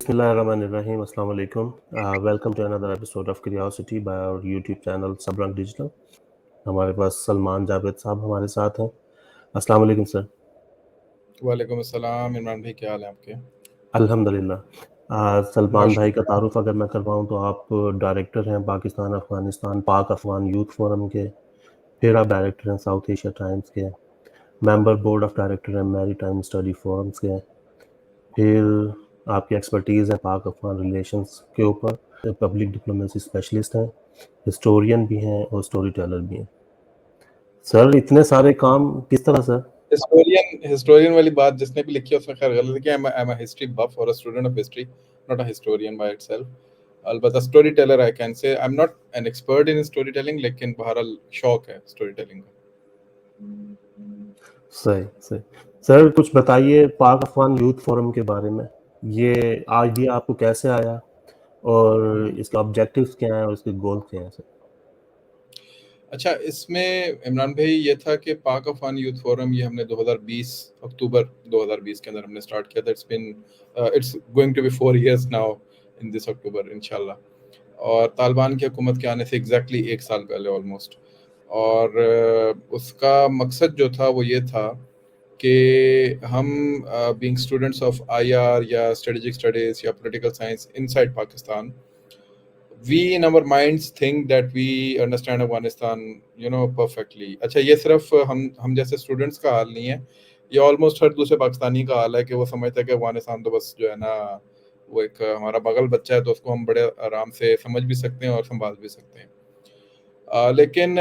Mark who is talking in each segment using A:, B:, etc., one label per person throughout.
A: Bismillahirrahmanirrahim. Assalamu alaikum. Welcome to another episode of Curiosity by our YouTube channel Sabrang Digital. हमारे पास सलमान जावेद साहब हमारे साथ हैं. अस्सलाम वालेकुम सर.
B: वालेकुम अस्सलाम. इमरान भाई, क्या हाल है आपके?
A: अल्हम्दुलिल्लाह. सलमान भाई का तारुफ अगर मैं करवाऊँ तो आप डायरेक्टर हैं पाकिस्तान अफ़गानिस्तान पाक अफ़गान यूथ फोरम के. फिर आप डायरेक्टर हैं साउथ एशिया टाइम्स के. मेंबर बोर्ड ऑफ डायरेक्टर हैं मैरी टाइम स्टडी फोरम्स के. फिर आपकी एक्सपर्टीज़ है पाक अफ़गान रिलेशंस के ऊपर. पब्लिक डिप्लोमेसी स्पेशलिस्ट हैं, हिस्टोरियन भी हैं और स्टोरी टेलर भी हैं. सर इतने सारे काम किस तरह सर?
B: हिस्टोरियन वाली बात जिसने भी लिखी है उसमें खैर गलत है कि I am a history buff और a student of history, not a historian by itself. अलबत्ता story teller I can say. I am not an expert in story telling, लेकिन बहरहाल शौक है स्टोरी टेलिंग का.
A: सही. सर कुछ बताइए पाक अफ़गान यूथ फोरम के बारे में. ये आइडिया आपको कैसे आया और इसके ऑब्जेक्टिव्स क्या हैं और इसके गोल क्या हैं सर?
B: अच्छा, इसमें इमरान भाई ये था कि पाक अफ़गान यूथ फोरम ये हमने 2020 अक्टूबर 2020 के अंदर हमने स्टार्ट किया था. It's going to be 4 years now in this October इंशाल्लाह. और तालिबान की हुकूमत के आने से एग्जैक्टली 1 साल पहले ऑलमोस्ट. और उसका मकसद जो था वो ये था कि हम बीइंग स्टूडेंट्स ऑफ आईआर या स्ट्रेटेजिक स्टडीज या political science inside Pakistan, we in our minds think that we understand Afghanistan perfectly. अच्छा, ये सिर्फ हम जैसे स्टूडेंट्स का हाल नहीं है, ये ऑलमोस्ट हर दूसरे पाकिस्तानी का हाल है कि वो समझता है कि अफगानिस्तान तो बस जो है ना वो एक हमारा बगल बच्चा है, तो उसको हम बड़े आराम से समझ भी सकते हैं और संभाल भी सकते हैं. लेकिन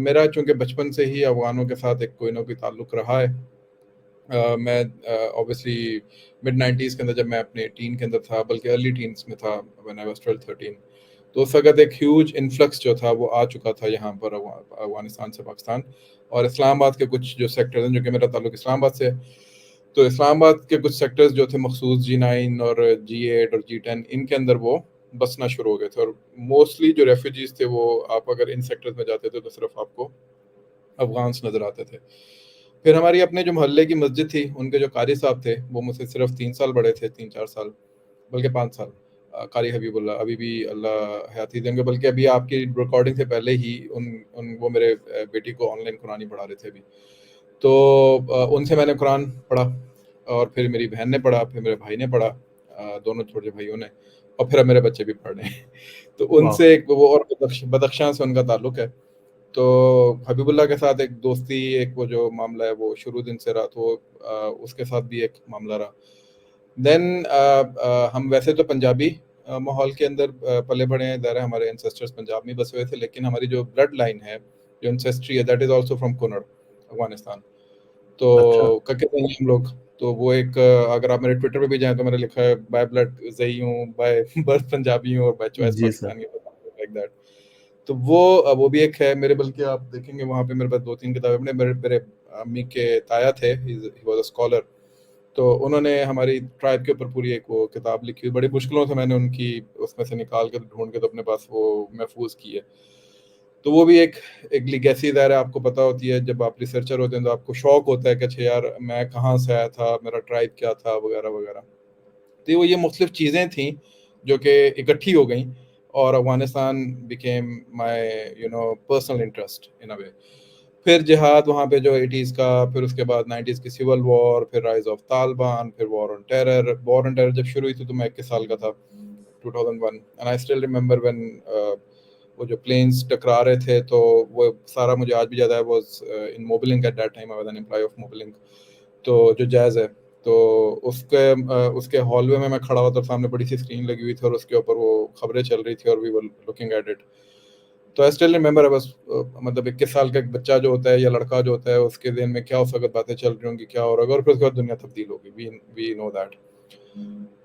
B: मेरा चूंकि बचपन से ही अफगानों के साथ एक कोई ना कोई ताल्लुक रहा है. मैं ऑब्वियसली मिड 90s के अंदर जब मैं अपने टीन के अंदर था, बल्कि अर्ली टीन्स में था, व्हेन आई वाज 12-13, तो उस वक्त एक ह्यूज इन्फ्लक्स जो था वो आ चुका था यहाँ पर अफगानिस्तान से पाकिस्तान. और इस्लामाबाद के कुछ जो सेक्टर्स हैं, जो कि मेरा ताल्लुक इस्लामाबाद से है, तो इस्लामाबाद के कुछ सेक्टर्स जो थे मखसूस G9 और G8 और G10, इनके अंदर वो बसना शुरू हो गए थे. और मोस्टली जो रेफ्यूजीज थे वो, आप अगर इन सेक्टर्स में जाते थे तो सिर्फ आपको अफगान्स नजर आते थे. फिर हमारी अपने जो मोहल्ले की मस्जिद थी, उनके जो कारी साहब थे वो मुझसे सिर्फ 3 साल बड़े थे, 3-4 साल, बल्कि 5 साल. कारी हबीबुल्लाह अभी भी अल्लाह हयाती देंगे, बल्कि अभी आपकी रिकॉर्डिंग से पहले ही वो मेरे बेटी को ऑनलाइन कुरानी पढ़ा रहे थे अभी. तो उनसे मैंने कुरान पढ़ा, और फिर मेरी बहन ने पढ़ा, फिर मेरे भाई ने पढ़ा, दोनों छोटे भाइयों ने, और फिर अब मेरे बच्चे भी पढ़ रहे हैं. तो उनसे एक वो, और बदख्शां से उनका ताल्लुक है. तो हबीबुल्लाह के साथ एक दोस्ती, एक वो जो मामला है वो शुरू दिन से रहा, तो उसके साथ भी एक मामला रहा. देन हम वैसे तो पंजाबी माहौल के अंदर पले बड़े हैं, ज़ाहिर है हमारे एंसेस्टर्स पंजाब में बसे हुए थे, लेकिन हमारी जो ब्लड लाइन है, जो एंसेस्ट्री है, that is also from Kunar, Afghanistan. तो कक्के नहीं हम लोग. तो वो एक अगर आप मेरे ट्विटर पे भी जाएं तो मैंने लिखा है बाय ब्लड ज़ई हूँ, बाय बर्थ पंजाबी हूँ और by choice Pakistani, like that. तो वो भी एक है मेरे, बल्कि आप देखेंगे वहाँ पे मेरे पास 2-3 किताबें. मेरे अम्मी के ताया थे, ही वाज अ स्कॉलर, तो उन्होंने हमारी ट्राइब के ऊपर पूरी एक वो किताब लिखी हुई. बड़ी मुश्किलों से मैंने उनकी उसमें से निकाल कर ढूंढ के तो अपने पास वो महफूज की है. तो वो भी एक लीगेसी ज़ाहिर है आपको पता होती है, जब आप रिसर्चर होते हैं तो आपको शौक होता है कि अच्छा यार मैं कहाँ से आया था, मेरा ट्राइब क्या था, वगैरह वगैरह. तो वो ये मुख्तलिफ चीज़ें थी जो कि इकट्ठी हो गई, और Afghanistan became my personal interest in a way. फिर जिहाद वहाँ पे जो 80s का, फिर उसके बाद 90s की सिविल वॉर, फिर राइज ऑफ तालिबान, फिर वॉर ऑन टेरर जब शुरू हुई थी तो मैं 21 साल का था, 2001. And I still remember when वो जो प्लेन्स टकरा रहे थे, तो वो सारा मुझे आज भी याद है. I was in Mobilink at that time, I was an employ of Mobilink, तो जो जैज़ है, तो उसके हॉलवे में मैं खड़ा हुआ था, सामने बड़ी सी स्क्रीन लगी हुई थी और उसके ऊपर वो खबरें चल रही थी और we were looking at it. तो आई स्टिल रिमेंबर, बस मतलब 21 साल का एक बच्चा जो होता है या लड़का जो होता है, उसके दिन में क्या उस वक्त बातें चल रही होंगी, क्या हो रहा है, और फिर उसके बाद दुनिया तब्दील होगी. We know that.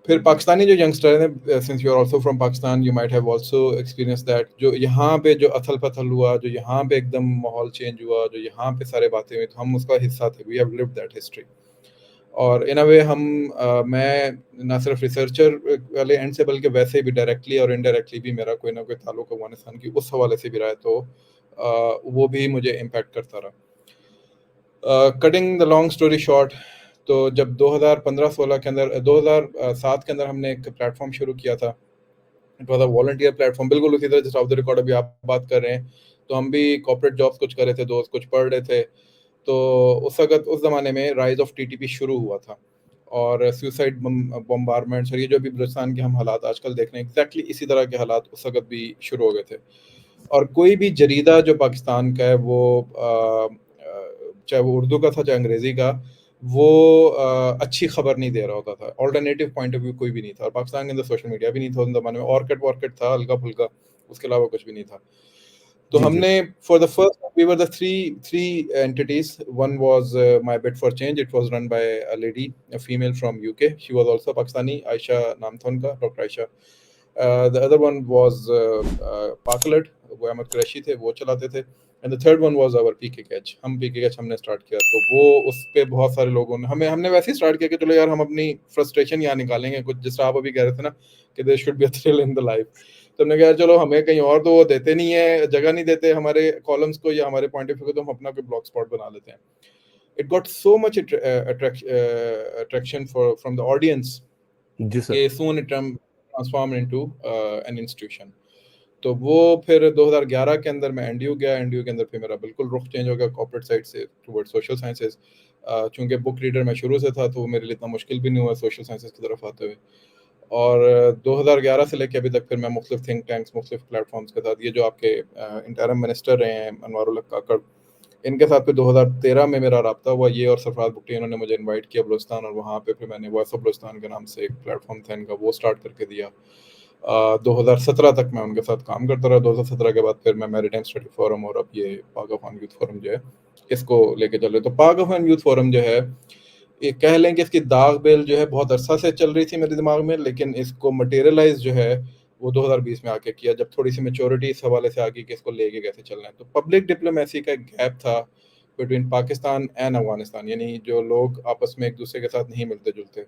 B: फिर पाकिस्तानी जो यंगस्टर हैं, since you are also from Pakistan, you might have also experience that, जो यहाँ पे जो अथल पथल हुआ, जो यहाँ पे एकदम माहौल चेंज हुआ, जो यहाँ पे सारे बातें हुई, तो हम उसका हिस्सा थे. We have lived that history. और इन अ वे मैं ना सिर्फ रिसर्चर वाले एंड से, बल्कि वैसे भी डायरेक्टली और इनडायरेक्टली भी मेरा कोई ना कोई ताल्लुक अफगानिस्तान की उस हवाले से भी रहा है, तो वो भी मुझे इम्पैक्ट करता रहा. Cutting the long story short, तो जब 2015-16 के अंदर 2007 के अंदर हमने एक प्लेटफॉर्म शुरू किया था, it was a volunteer platform, बिल्कुल उसी तरह जैसे ऑफ द रिकॉर्ड अभी आप बात कर रहे हैं। तो हम भी कॉर्पोरेट जॉब्स कुछ कर रहे थे, दोस्त कुछ पढ़ रहे थे। तो उस वक्त उस ज़माने में राइज ऑफ टीटीपी शुरू हुआ था, और सुसाइड बम्बारमेंट्स और ये जो भी बलूचिस्तान के हम हालात आजकल देख रहे हैं, एग्जैक्टली इसी तरह के हालात उस वक्त भी शुरू हो गए थे। और कोई भी जरीदा जो पाकिस्तान का है, वो चाहे वो उर्दू का था चाहे अंग्रेज़ी का, वो अच्छी खबर नहीं दे रहा होता था। ऑल्टरनेटिव पॉइंट ऑफ व्यू कोई भी नहीं था, और पाकिस्तान के अंदर सोशल मीडिया भी नहीं था उस ज़माने में, ऑर्किड वॉर्किड था हल्का फुल्का, उसके अलावा कुछ भी नहीं था। तो
A: जी, जी।
B: हमने for the first we were the three entities, one was my bit for change, it was run by a lady, a female from UK, she was also Pakistani, Ayesha नाम था उनका, doctor Ayesha. The other one was Pak alert, वो अहमद कुरैशी थे, वो चलाते थे। And the third one was our PK catch, हम PK catch हमने स्टार्ट किया। तो वो उस पे बहुत सारे लोगों ने हमने वैसे ही स्टार्ट किया कि चलो यार हम अपनी फ्रस्ट्रेशन यहाँ निकालेंगे कुछ, जिस तरह आप अभी कह रहे थे ना कि there should be a thrill in the life. तो हमने कहा यार चलो, हमें कहीं और तो वो देते नहीं है, जगह नहीं देते हमारे कॉलम्स को या हमारे पॉइंट ऑफ व्यू को, तो हम अपना कोई ब्लॉग स्पॉट बना लेते हैं। It got so much attraction from the audience
A: जी सर।
B: कि soon it transform into an institution. तो वो फिर 2011 के अंदर मैं एनडीयू गया, एनडीयू के अंदर फिर मेरा बिल्कुल रुख चेंज हो गया कॉर्पोरेट साइड से टुवर्ड सोशल साइंसेज। चूंकि बुक रीडर मैं शुरू से था, तो वो मेरे लिए इतना मुश्किल भी नहीं हुआ सोशल साइंसेज की तरफ आते हुए। और 2011 से लेकर अभी तक फिर मैं मुख्तलिफ थिंक टैंक्स, मुख्तलिफ प्लेटफॉर्म्स के साथ, ये जो आपके इंटरम मिनिस्टर रहे हैं अनवारुल हक काकड़, इनके साथ फिर 2013 में मेरा रब्ता हुआ, ये और सरफराज बुकटी, इन्होंने मुझे इनवाइट किया बलूचिस्तान, और वहाँ पे फिर मैंने वॉइस ऑफ बलूचिस्तान के नाम से एक प्लेटफॉर्म था इनका, वो स्टार्ट करके दिया। 2017 तक मैं उनके साथ काम करता रहा। 2017 के बाद फिर मैं मैरीटाइम स्टडी फोरम और अब ये पाक अफगान यूथ फोरम जो है, इसको लेके चल रहे। तो पाक अफगान यूथ फोरम जो है, ये कह लें कि इसकी दाग बेल जो है बहुत अरसा से चल रही थी मेरे दिमाग में, लेकिन इसको मटेरियलाइज जो है वो 2020 में आके किया, जब थोड़ी सी मेच्योरिटी इस हवाले से आ गई कि इसको लेके कैसे चलना है। तो पब्लिक डिप्लोमेसी का एक गैप था बिटवीन पाकिस्तान एंड अफगानिस्तान, यानी जो लोग आपस में एक दूसरे के साथ नहीं मिलते जुलते,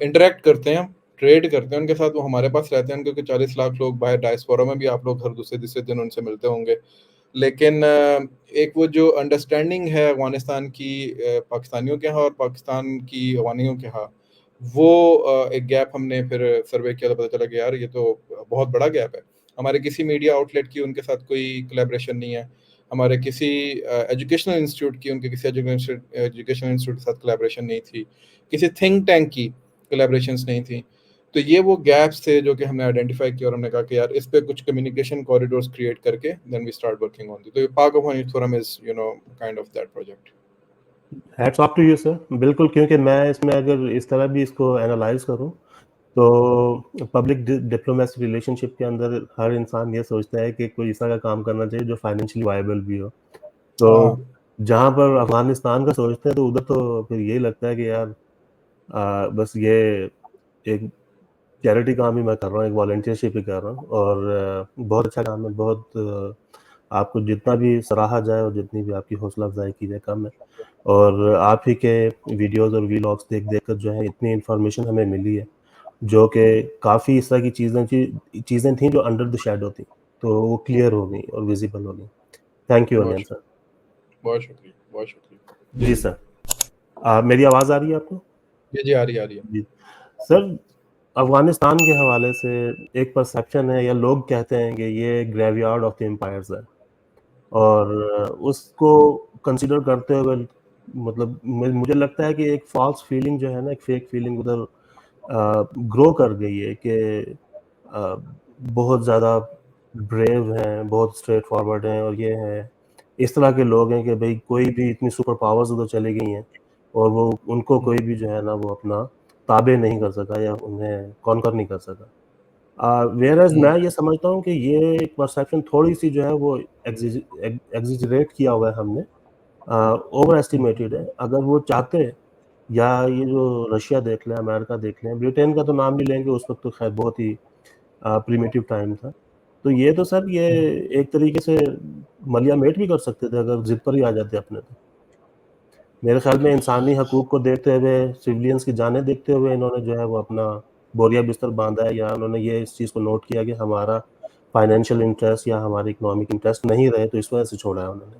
B: इंटरेक्ट करते हैं, ट्रेड करते हैं उनके साथ, वो हमारे पास रहते हैं, क्योंकि 40 लाख लोग बाहर डायस्पोरा में भी, आप लोग हर दूसरे तीसरे दिन उनसे मिलते होंगे। लेकिन एक वो जो अंडरस्टैंडिंग है अफगानिस्तान की पाकिस्तानियों के यहाँ और पाकिस्तान की अफगानियों के यहाँ, वो एक गैप हमने फिर सर्वे किया, तो पता चला कि यार ये तो बहुत बड़ा गैप है। हमारे किसी मीडिया आउटलेट की उनके साथ कोई कोलैबोरेशन नहीं है, हमारे किसी एजुकेशनल इंस्टीट्यूट की उनके किसी एजुकेशनल इंस्टीट्यूट के साथ कोलैबोरेशन नहीं थी, किसी थिंक टैंक की कोलैबोरेशंस नहीं थी। तो ये वो गैप्स थे जो कि हमने आइडेंटिफाई किया, और हमने कहा कि यार इस पे कुछ कम्युनिकेशन कॉरिडोर्स क्रिएट करके then we start working on. तो Pak Afghan youth forum is kind of that project.
A: Hats off to you sir. बिल्कुल, क्योंकि मैं इसमें अगर इस तरह भी इसको एनालाइज करूं, तो पब्लिक डिप्लोमेसी रिलेशनशिप के अंदर हर इंसान ये सोचता है कि कोई इस तरह का काम करना चाहिए जो फाइनेंशियली वायबल भी हो। तो
B: हाँ,
A: जहाँ पर अफगानिस्तान का सोचते हैं, तो उधर तो फिर यही लगता है कि यार बस ये एक चैरिटी काम ही मैं कर रहा हूँ, एक वॉलंटियरशिप ही कर रहा हूँ, और बहुत अच्छा काम है। बहुत आपको जितना भी सराहा जाए और जितनी भी आपकी हौसला अफजाई की जाए कम है। और आप ही के वीडियोस और वीलॉग्स देख देख कर जो है इतनी इन्फॉर्मेशन हमें मिली है, जो कि काफ़ी इस तरह की चीज़ें थी जो अंडर द शैडो थी, तो वो क्लियर हो गई और विजिबल हो गई। थैंक यू
B: बहुत
A: अगेन सर।
B: बहुत शुक्रिया, बहुत शुक्रिया। जी
A: जी
B: जी
A: सर। मेरी आवाज़ आ रही है आपको?
B: जी जी, आ रही है, आ रही है।
A: जी सर। अफगानिस्तान के हवाले से एक परसेप्शन है, या लोग कहते हैं कि ये ग्रेवयार्ड ऑफ द एम्पायर्स है, और उसको कंसिडर करते हुए मतलब मुझे लगता है कि एक फॉल्स फीलिंग जो है ना, एक फेक फीलिंग उधर ग्रो कर गई है कि अ, बहुत ज़्यादा ब्रेव हैं, बहुत स्ट्रेट फॉरवर्ड हैं, और ये हैं, इस तरह के लोग हैं कि भाई कोई भी इतनी सुपर पावर्स उधर चली गई हैं, और वो उनको कोई भी जो है ना वो अपना ताबे नहीं कर सका या उन्हें कॉन्कर नहीं कर सका। वेयरएज़
B: हम्म,
A: मैं ये समझता हूँ कि ये परसेप्शन थोड़ी-सी जो है वो एग्ज़ैजरेट किया हुआ है हमने, ओवर एस्टिमेटेड है। अगर वो चाहते, या ये जो रशिया देख लें, अमेरिका देख लें, ब्रिटेन का तो नाम नहीं लेंगे, उस वक़्त तो ख़ैर बहुत ही प्रिमिटिव टाइम था। तो ये तो सर ये एक तरीके से मलिया मेट भी कर सकते थे अगर ज़िद पर ही आ जाते अपने तो। मेरे ख़्याल में इंसानी हकूक़ को देखते हुए, सिविलियंस की जानें देखते हुए इन्होंने जो है वो अपना बोरिया बिस्तर बाँधा है, या उन्होंने ये इस चीज़ को नोट किया कि हमारा फाइनेंशियल इंटरेस्ट या हमारे इकोनॉमिक इंटरेस्ट नहीं रहे, तो इस वजह से छोड़ा है उन्होंने।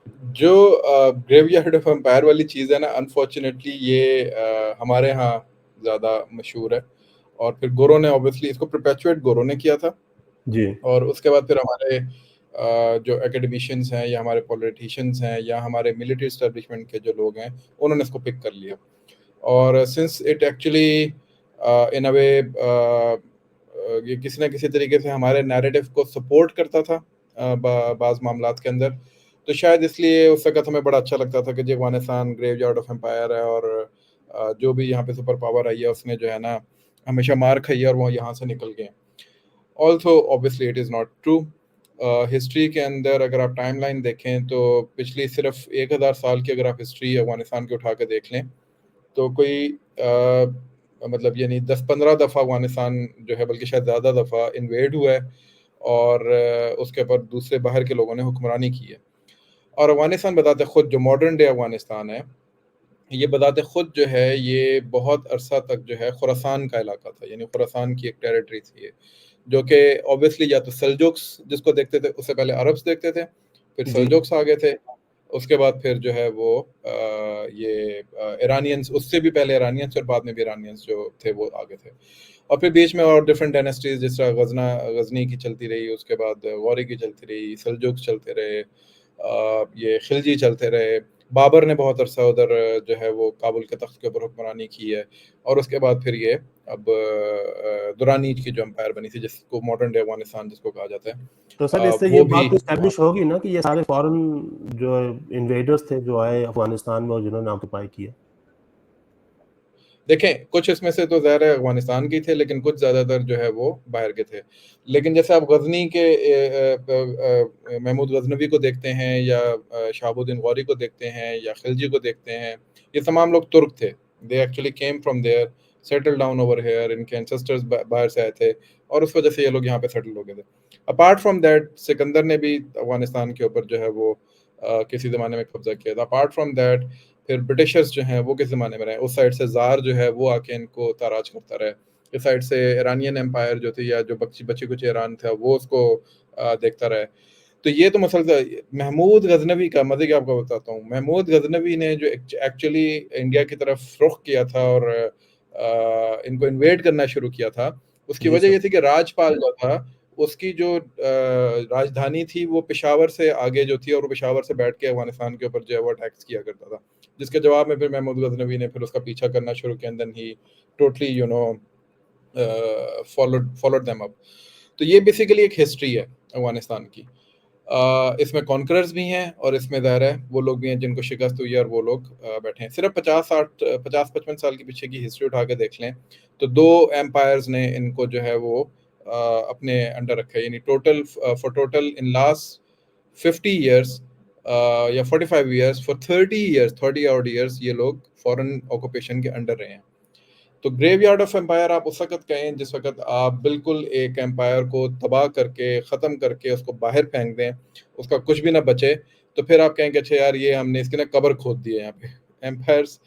B: जो ग्रेवयार्ड ऑफ एम्पायर वाली चीज़ है ना, अनफॉर्चुनेटली ये हमारे यहाँ ज़्यादा मशहूर है, और फिर गोरों ने ऑब्वियसली इसको परपेचुएट गोरों ने किया था,
A: जी।
B: और उसके बाद फिर हमारे जो एकेडमिशियंस हैं या हमारे पॉलिटिशियंस हैं या हमारे मिलिट्री एस्टेब्लिशमेंट के जो लोग हैं, उन्होंने इसको पिक कर लिया। और since it actually in a वे ये किसी ना किसी तरीके से हमारे नैरेटिव को सपोर्ट करता था बाज़ मामलात के अंदर, तो शायद इसलिए उस वक़्त हमें बड़ा अच्छा लगता था कि जी अफ़गानिस्तान ग्रेवयार्ड ऑफ एम्पायर है, और जो भी यहाँ पे सुपर पावर आई है उसने जो है ना हमेशा मार खाई है और वो यहाँ से निकल गए। Also obviously it is not true. History के अंदर अगर आप टाइमलाइन देखें तो पिछली सिर्फ 1000 साल की अगर आप हिस्ट्री अफ़गानिस्तान की उठा के देख लें, तो कोई मतलब यानी 10-15 दफ़ा अफ़गानिस्तान जो है, बल्कि शायद ज़्यादा दफ़ा इन्वेड हुआ है, और उसके ऊपर दूसरे बाहर के लोगों ने हुक्मरानी की है। और अफ़गानिस्तान बताते खुद, जो मॉडर्न डे अफ़गानिस्तान है, ये बताते खुद जो है ये बहुत अरसा तक जो है खुरासान का इलाका था, यानी खुरासान की एक टेरिटरी थी ये, जो कि ऑब्वियसली या तो सेल्जुक्स जिसको देखते थे, उससे पहले अरब्स देखते थे, फिर
A: जी।
B: सेल्जुक्स आ गए थे, उसके बाद फिर जो है वो ये ईरानियंस, उससे भी पहले ईरानियंस और बाद में भी ईरानियंस जो थे वो आ गए थे, और फिर बीच में और डिफरेंट डायनेस्टीज जिस तरह गजनी की चलती रही, उसके बाद गौरी की चलती रही, सेल्जुक्स चलते रहे, ये खिलजी चलते रहे, बाबर ने बहुत अरसा उधर जो है वो काबुल के तख्त के ऊपर हुक्मरानी की है, और उसके बाद फिर ये अब दुरानी की जो एम्पायर बनी थी, जिसको मॉडर्न डे अफगानिस्तान जिसको कहा जाता है,
A: तो सर इससे ये
B: वो भी
A: बात तो
B: वहाँ।
A: एस्टैब्लिश होगी ना कि ये सारे फॉरेन जो इन्वेडर्स थे जो आए अफगानिस्तान में और जिन्होंने ऑक्युपाई किया।
B: देखें, कुछ इसमें से तो ज़ाहिर है अफ़गानिस्तान के थे, लेकिन कुछ ज़्यादातर जो है वो बाहर के थे। लेकिन जैसे आप गज़नी के महमूद गज़नवी को देखते हैं, या शहाबुद्दीन गौरी को देखते हैं, या खिलजी को देखते हैं, ये तमाम लोग तुर्क थे। They actually came from there, settle down over here, इनके एंसेस्टर्स बाहर से आए थे, और उस वजह से ये लोग यहाँ पे सेटल हो गए थे। अपार्ट फ्रॉम दैट, सिकंदर ने भी अफ़गानिस्तान के ऊपर जो है वो किसी ज़माने में कब्ज़ा किया था। अपार्ट फ्रॉम दैट, फिर ब्रिटिशर्स जो हैं वो किस ज़माने में रहे, उस साइड से ज़ार जो है वो आके इनको ताराज करता रहे, इस साइड से ईरानियन एम्पायर जो थी, या जो बच्ची कुछ ईरान था, वो उसको देखता रहे। तो ये तो मसलसल महमूद गजनवी का मजे क्या आपको बताता हूँ। महमूद गजनवी ने जो एक्चुअली इंडिया की तरफ रुख किया था और इनको इन्वेड करना शुरू किया था, उसकी
A: जी
B: वजह
A: सर।
B: ये थी कि राजपाल जो था, उसकी जो राजधानी थी वो पेशावर से आगे जो थी, और वो पेशावर से बैठ के अफगानिस्तान के ऊपर जो है वो अटैक्स किया करता था, जिसके जवाब में फिर महमूद गजनवी ने फिर उसका पीछा करना शुरू किया, and then he totally followed them up. तो ये बेसिकली एक हिस्ट्री है अफगानिस्तान की। इसमें कॉन्करर्स भी हैं, और इसमें ज़ाहिर है वो लोग भी हैं जिनको शिकस्त हुई है, और वो लोग बैठे हैं। सिर्फ 50-55 साल के पीछे की हिस्ट्री उठा के देख लें, तो 2 एम्पायर्स ने इनको जो है वो अपने अंडर रखा है, यानी टोटल इन लास्ट 50 ईयर्स या 45 ईयर्स, फॉर 30 ऑड ईयर्स ये लोग फॉरेन ऑक्यूपेशन के अंडर रहे हैं। तो ग्रेवयार्ड ऑफ एम्पायर आप उस वक्त कहें जिस वक्त आप बिल्कुल एक एम्पायर को तबाह करके, ख़त्म करके उसको बाहर फेंक दें, उसका कुछ भी ना बचे, तो फिर आप कहेंगे अच्छा यार ये हमने इसकी ना कब्र खोद दी है यहाँ पे। एम्पायर्स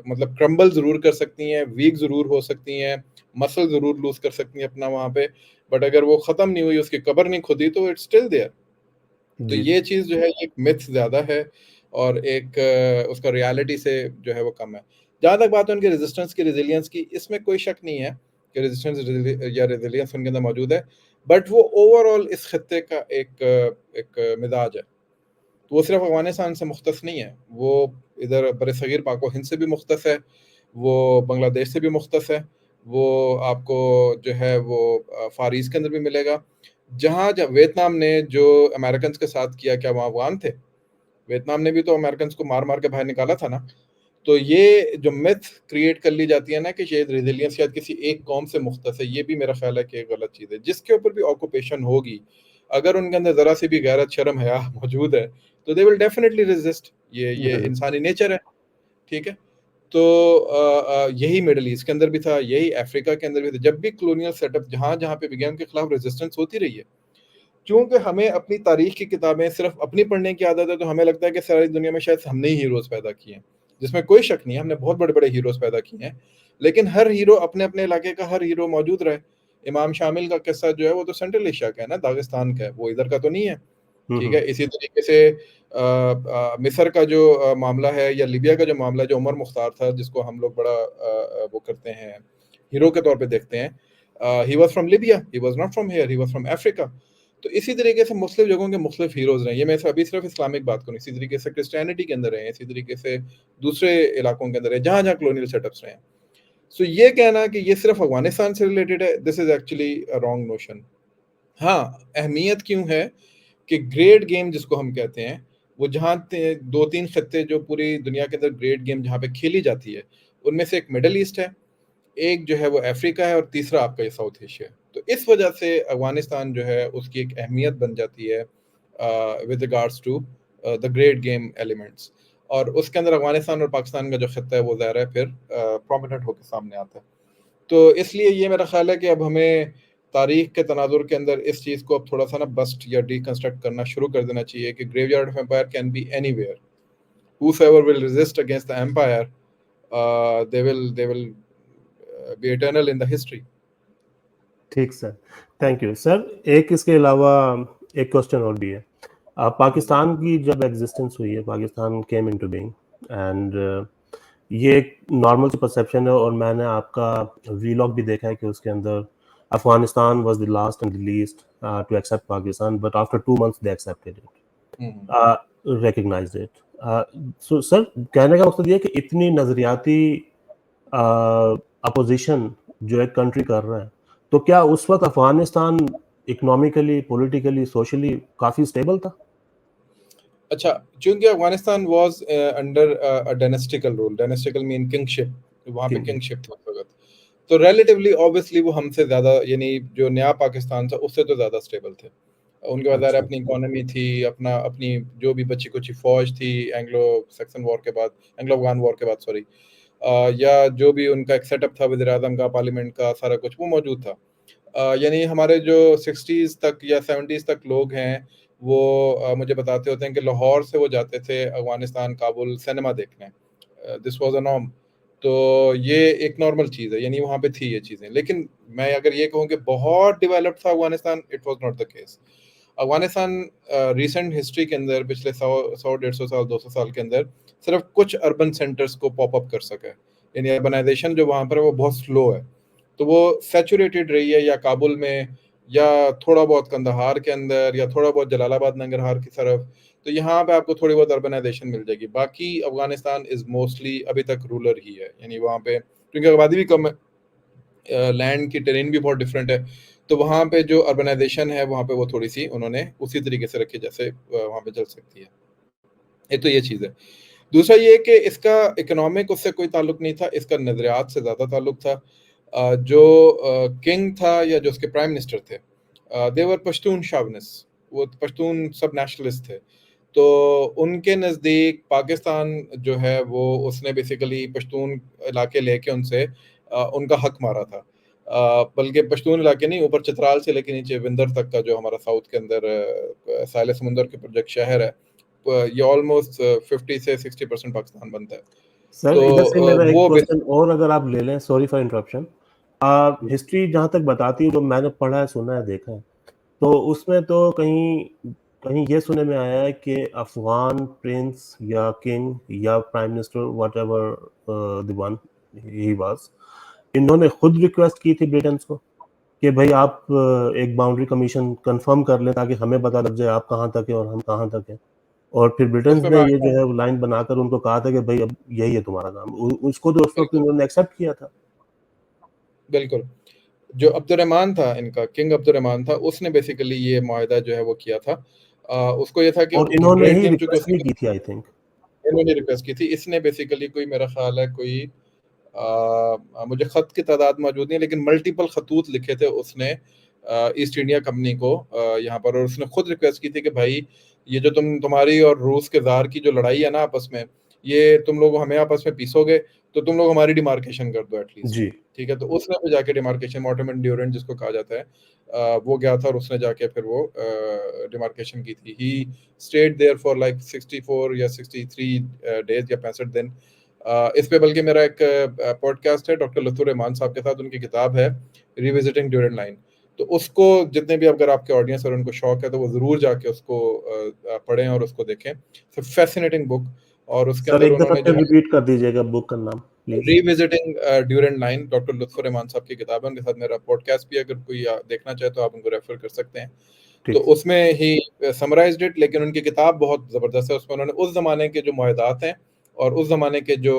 B: मतलब क्रम्बल ज़रूर कर सकती हैं, वीक ज़रूर हो सकती हैं, मसल ज़रूर लूज कर सकती हैं अपना वहाँ पे, बट अगर वो ख़त्म नहीं हुई, उसकी कब्र नहीं खुदी, तो इट्स स्टिल देयर। तो
A: जी।
B: ये चीज़ जो है एक मिथ ज़्यादा है, और एक उसका रियलिटी से जो है वो कम है। जहाँ तक बात है उनके रेजिस्टेंस की, रेजिलियंस की, इसमें कोई शक नहीं है कि रेजिस्टेंस या रेजिलियंस उनके अंदर मौजूद है, बट वो ओवरऑल इस खत्ते का एक मिजाज है। तो वो सिर्फ अफगानिस्तान से मुख्तस नहीं है, वो इधर बरसगीर पाक व हिंद से भी मुख्तस है, वो बांग्लादेश से भी मुख्तस है, वो आपको जो है वो फार ईस्ट के अंदर भी मिलेगा। जहाँ जब वियतनाम ने जो अमेरिकन के साथ किया, क्या वहाँ अफगान थे? वियतनाम ने भी तो अमेरिकन को मार मार के बाहर निकाला था ना। तो ये जो मिथ क्रिएट कर ली जाती है ना कि शायद रेजिलियंस शायद किसी एक कौम से मुख्तस है, ये भी मेरा ख्याल है कि एक गलत चीज़ है। जिसके ऊपर भी ऑक्यूपेशन होगी, अगर उनके अंदर ज़रा सी भी गैरत शर्म हया मौजूद है, तो दे विल डेफिनेटली रेजिस्ट। ये
A: बिल्कुल।
B: इंसानी नेचर है, ठीक है? तो यही मिडल ईस्ट के अंदर भी था, यही अफ्रीका के अंदर भी था। जब भी कॉलोनियल सेटअप जहाँ-जहाँ पे भी गया, उनके खिलाफ रेजिस्टेंस होती रही है। क्योंकि हमें अपनी तारीख की किताबें सिर्फ अपनी पढ़ने की आदत है, तो हमें लगता है कि सारी दुनिया में शायद हमने ही हीरोज़ पैदा किए हैं, जिसमें कोई शक नहीं है, हमने बहुत बड़े-बड़े हीरोज़ पैदा किए हैं। लेकिन हर हीरो अपने-अपने इलाके का हर हीरो मौजूद रहे। इमाम शामिल का किस्सा जो है वो तो सेंट्रल एशिया का है ना, दागिस्तान का है, वो इधर का तो नहीं है। ठीक है। इसी तरीके से मिस्र का जो मामला है या लीबिया का जो मामला है, जो उमर मुख्तार था, जिसको हम लोग बड़ा वो करते हैं, हीरो के तौर पे देखते हैं, he was from Libya, he was not from here, he was from Africa. तो इसी तरीके से मुख्तलिफ जगहों के मुख्तलिफ हीरोज रहे। ये मैं अभी सिर्फ इस्लामिक बात करूँ, इसी तरीके से क्रिश्चियनिटी के अंदर रहे, इसी तरीके से दूसरे इलाकों के अंदर रहे, जहाँ जहाँ कॉलोनियल सेटअप्स रहे हैं। सो ये कहना कि ये सिर्फ अफगानिस्तान से रिलेटेड है, this is actually a wrong notion. हाँ, अहमियत क्यों है कि ग्रेट गेम जिसको हम कहते हैं, वो जहाँ 2-3 खत्ते जो पूरी दुनिया के अंदर ग्रेट गेम जहाँ पे खेली जाती है, उनमें से एक मिडल ईस्ट है, एक जो है वो अफ्रीका है, और तीसरा आपका ये साउथ एशिया है। तो इस वजह से अफगानिस्तान जो है उसकी एक अहमियत बन जाती है with regards to the great game elements, और उसके अंदर अफगानिस्तान और पाकिस्तान का जो खत्ता है वो ज़ाहिर है फिर प्रोमिनेंट होकर सामने आता है। तो इसलिए ये मेरा ख्याल है कि अब हमें तारीख के तनाजुर के अंदर इस चीज़ को अब थोड़ा सा ना बस्ट या डिकंस्ट्रक्ट करना शुरू कर देना चाहिए कि graveyard of empire can be anywhere, whosoever will resist against the empire, they will be eternal in the history.
A: ठीक सर, थैंक यू सर। एक इसके अलावा एक क्वेश्चन और भी है। पाकिस्तान की जब एग्जिस्टेंस हुई है, Pakistan came into being, and ये एक नॉर्मल सी परसेप्शन है, और मैंने आपका वीलॉग भी देखा है कि उसके अंदर Afghanistan was the last and the least to accept Pakistan, but after 2 months they accepted it, recognized it. So sir, कहने का मकसद ये है कि इतनी नजरियाती अपोजिशन जो एक कंट्री कर रहा है, तो क्या उस वक्त अफगानिस्तान इकोनॉमिकली, पॉलिटिकली, सोशली काफी स्टेबल था?
B: अच्छा, चूंकि Afghanistan was under a dynastical rule, dynastical mean kingship, वहां पे किंगशिप था उस वक्त, तो रिलेटिवली ऑब्वियसली वो हमसे ज्यादा, यानी जो नया पाकिस्तान था उससे तो ज्यादा स्टेबल थे। उनके बाद
A: अच्छा।
B: अपनी इकोनॉमी थी, अपनी जो भी बची कुची फौज थी एंग्लो सैक्सन वॉर के बाद, एंग्लो अफगान वॉर के बाद, सॉरी, या जो भी उनका एक सेटअप था वज़ीर आज़म का, पार्लियामेंट का, सारा कुछ वो मौजूद था। यानी हमारे जो 60s तक या 70s तक लोग हैं, वो मुझे बताते होते हैं कि लाहौर से वो जाते थे अफगानिस्तान, काबुल सिनेमा देखने। This was a norm. तो ये एक नॉर्मल चीज़ है, यानी वहाँ पे थी ये चीज़ें। लेकिन मैं अगर ये कहूँ कि बहुत डेवलप्ड था Afghanistan, it was not the case. Afghanistan recent history के अंदर पिछले 100-150 साल, 200 साल के अंदर सिर्फ कुछ अर्बन सेंटर्स को पॉप अप कर सका है, यानी अर्बनाइजेशन जो वहाँ पर है वो बहुत स्लो है। तो वो सैचुरेटेड रही है या काबुल में, या थोड़ा बहुत कंदहार के अंदर, या थोड़ा बहुत जलालाबाद नंगरहार की तरफ। तो यहाँ पे आपको थोड़ी बहुत अर्बनाइजेशन मिल जाएगी। बाकी अफगानिस्तान इज मोस्टली अभी तक रूरल ही है, यानी वहाँ पे क्योंकि आबादी भी कम है, लैंड की टेरेन भी बहुत डिफरेंट है, तो वहाँ पे जो अर्बनाइजेशन है वहाँ पे वो थोड़ी सी उन्होंने उसी तरीके से रखी जैसे वहाँ पे चल सकती है। एक तो ये चीज़ है। दूसरा ये कि इसका इकोनॉमिक उससे कोई ताल्लुक नहीं था, इसका नजरियात से ज़्यादा ताल्लुक था। जो किंग था या जो उसके प्राइम मिनिस्टर थे, देवर पश्तून शावनिस्ट, वो पश्तून सब नेशनलिस्ट थे। तो उनके नज़दीक पाकिस्तान जो है वो उसने बेसिकली पश्तून इलाके लेके उनसे उनका हक मारा था। बल्कि पश्तून इलाके नहीं, ऊपर चित्राल से लेके नीचे विंदर तक का जो हमारा साउथ के अंदर साहिल समुंदर के ऊपर जो एक शहर है, ये ऑलमोस्ट 50 से 60% पाकिस्तान बनता है।
A: सर,
B: तो
A: इधर से मेरा एक
B: वो
A: क्वेश्चन और अगर आप ले लें, सॉरी फॉर इंटरप्शन। हिस्ट्री जहाँ तक बताती है, जो मैंने पढ़ा है, सुना है, देखा है, तो उसमें तो कहीं कहीं ये सुनने में आया है कि अफगान प्रिंस या किंग या prime minister, what ever the one he was, इन्होंने खुद रिक्वेस्ट की थी ब्रिटेन को कि भाई आप एक बाउंड्री कमीशन कंफर्म कर लें ताकि हमें पता लग जाए आप कहाँ तक है और हम कहाँ तक है। और फिर ब्रिटेन
B: उस पे
A: ने
B: मैं
A: ये
B: आता
A: जो
B: हूँ।
A: है वो लाइन बनाकर उनको कहा था कि भाई अब यही है तुम्हारा काम। उसको तो उस वक्त
B: बिल्कुल,
A: उन्होंने एक्सेप्ट किया था।
B: बिल्कुल। जो अब्दुर्रहमान था, इनका किंग अब्दुर्रहमान था, उसने बेसिकली ये मुआहिदा जो है वो किया था। उसको ये था कि
A: और इन्होंने
B: ग्रेट
A: ही
B: गेम चूंकि
A: रिक्वेस्ट भी
B: उसने
A: की थी, आई थिंक।
B: इन्होंने रिक्वेस्ट की थी। इसने बेसिकली कोई, मेरा ख्याल है कोई, मुझे खत की तादाद मौजूद नहीं है, लेकिन मल्टीपल खतूत लिखे थे उसने ईस्ट इंडिया कंपनी को यहाँ पर, और उसने खुद रिक्वेस्ट की थी कि भाई ये जो तुम्हारी और रूस के जार की जो लड़ाई है ना आपस में, ये तुम लोग हमें आपस में पीसोगे, तो तुम लोग हमारी डिमार्केशन कर दो एटलीस्ट।
A: जी।
B: ठीक है, तो उसने फिर जाके डिमार्केशन, मॉर्टिमर ड्यूरेंट जिसको कहा जाता है, वो गया था और उसने जाके फिर वो डिमार्केशन की थी। He stayed there for like 64 या 63 डेज या 65 दिन। इस पे बल्कि मेरा एक पॉडकास्ट है डॉक्टर लतुर रहमान साहब के साथ, उनकी किताब है रिविजिटिंग ड्यूरेंट लाइन। तो उसको जितने भी अगर आपके ऑडियंस और उनको शौक है तो वो ज़रूर जाके उसको पढ़ें और उसको देखें। Fascinating book. और उसके
A: सर
B: अंदर
A: एक दफा
B: उन्होंने
A: फिर
B: जो है
A: रिपीट कर दीजिएगा बुक का नाम please.
B: Revisiting Durand line, doctor Lutfur Rahman sahab की किताब है। उनके साथ मेरा पॉडकास्ट भी, अगर कोई देखना चाहे तो आप उनको रेफर कर सकते हैं। तो
A: ठीक।
B: उसमें ही समराइज्ड इट, लेकिन उनकी किताब बहुत ज़बरदस्त है। उसमें उन्होंने उस ज़माने के जो मुआहदात हैं और उस ज़माने के जो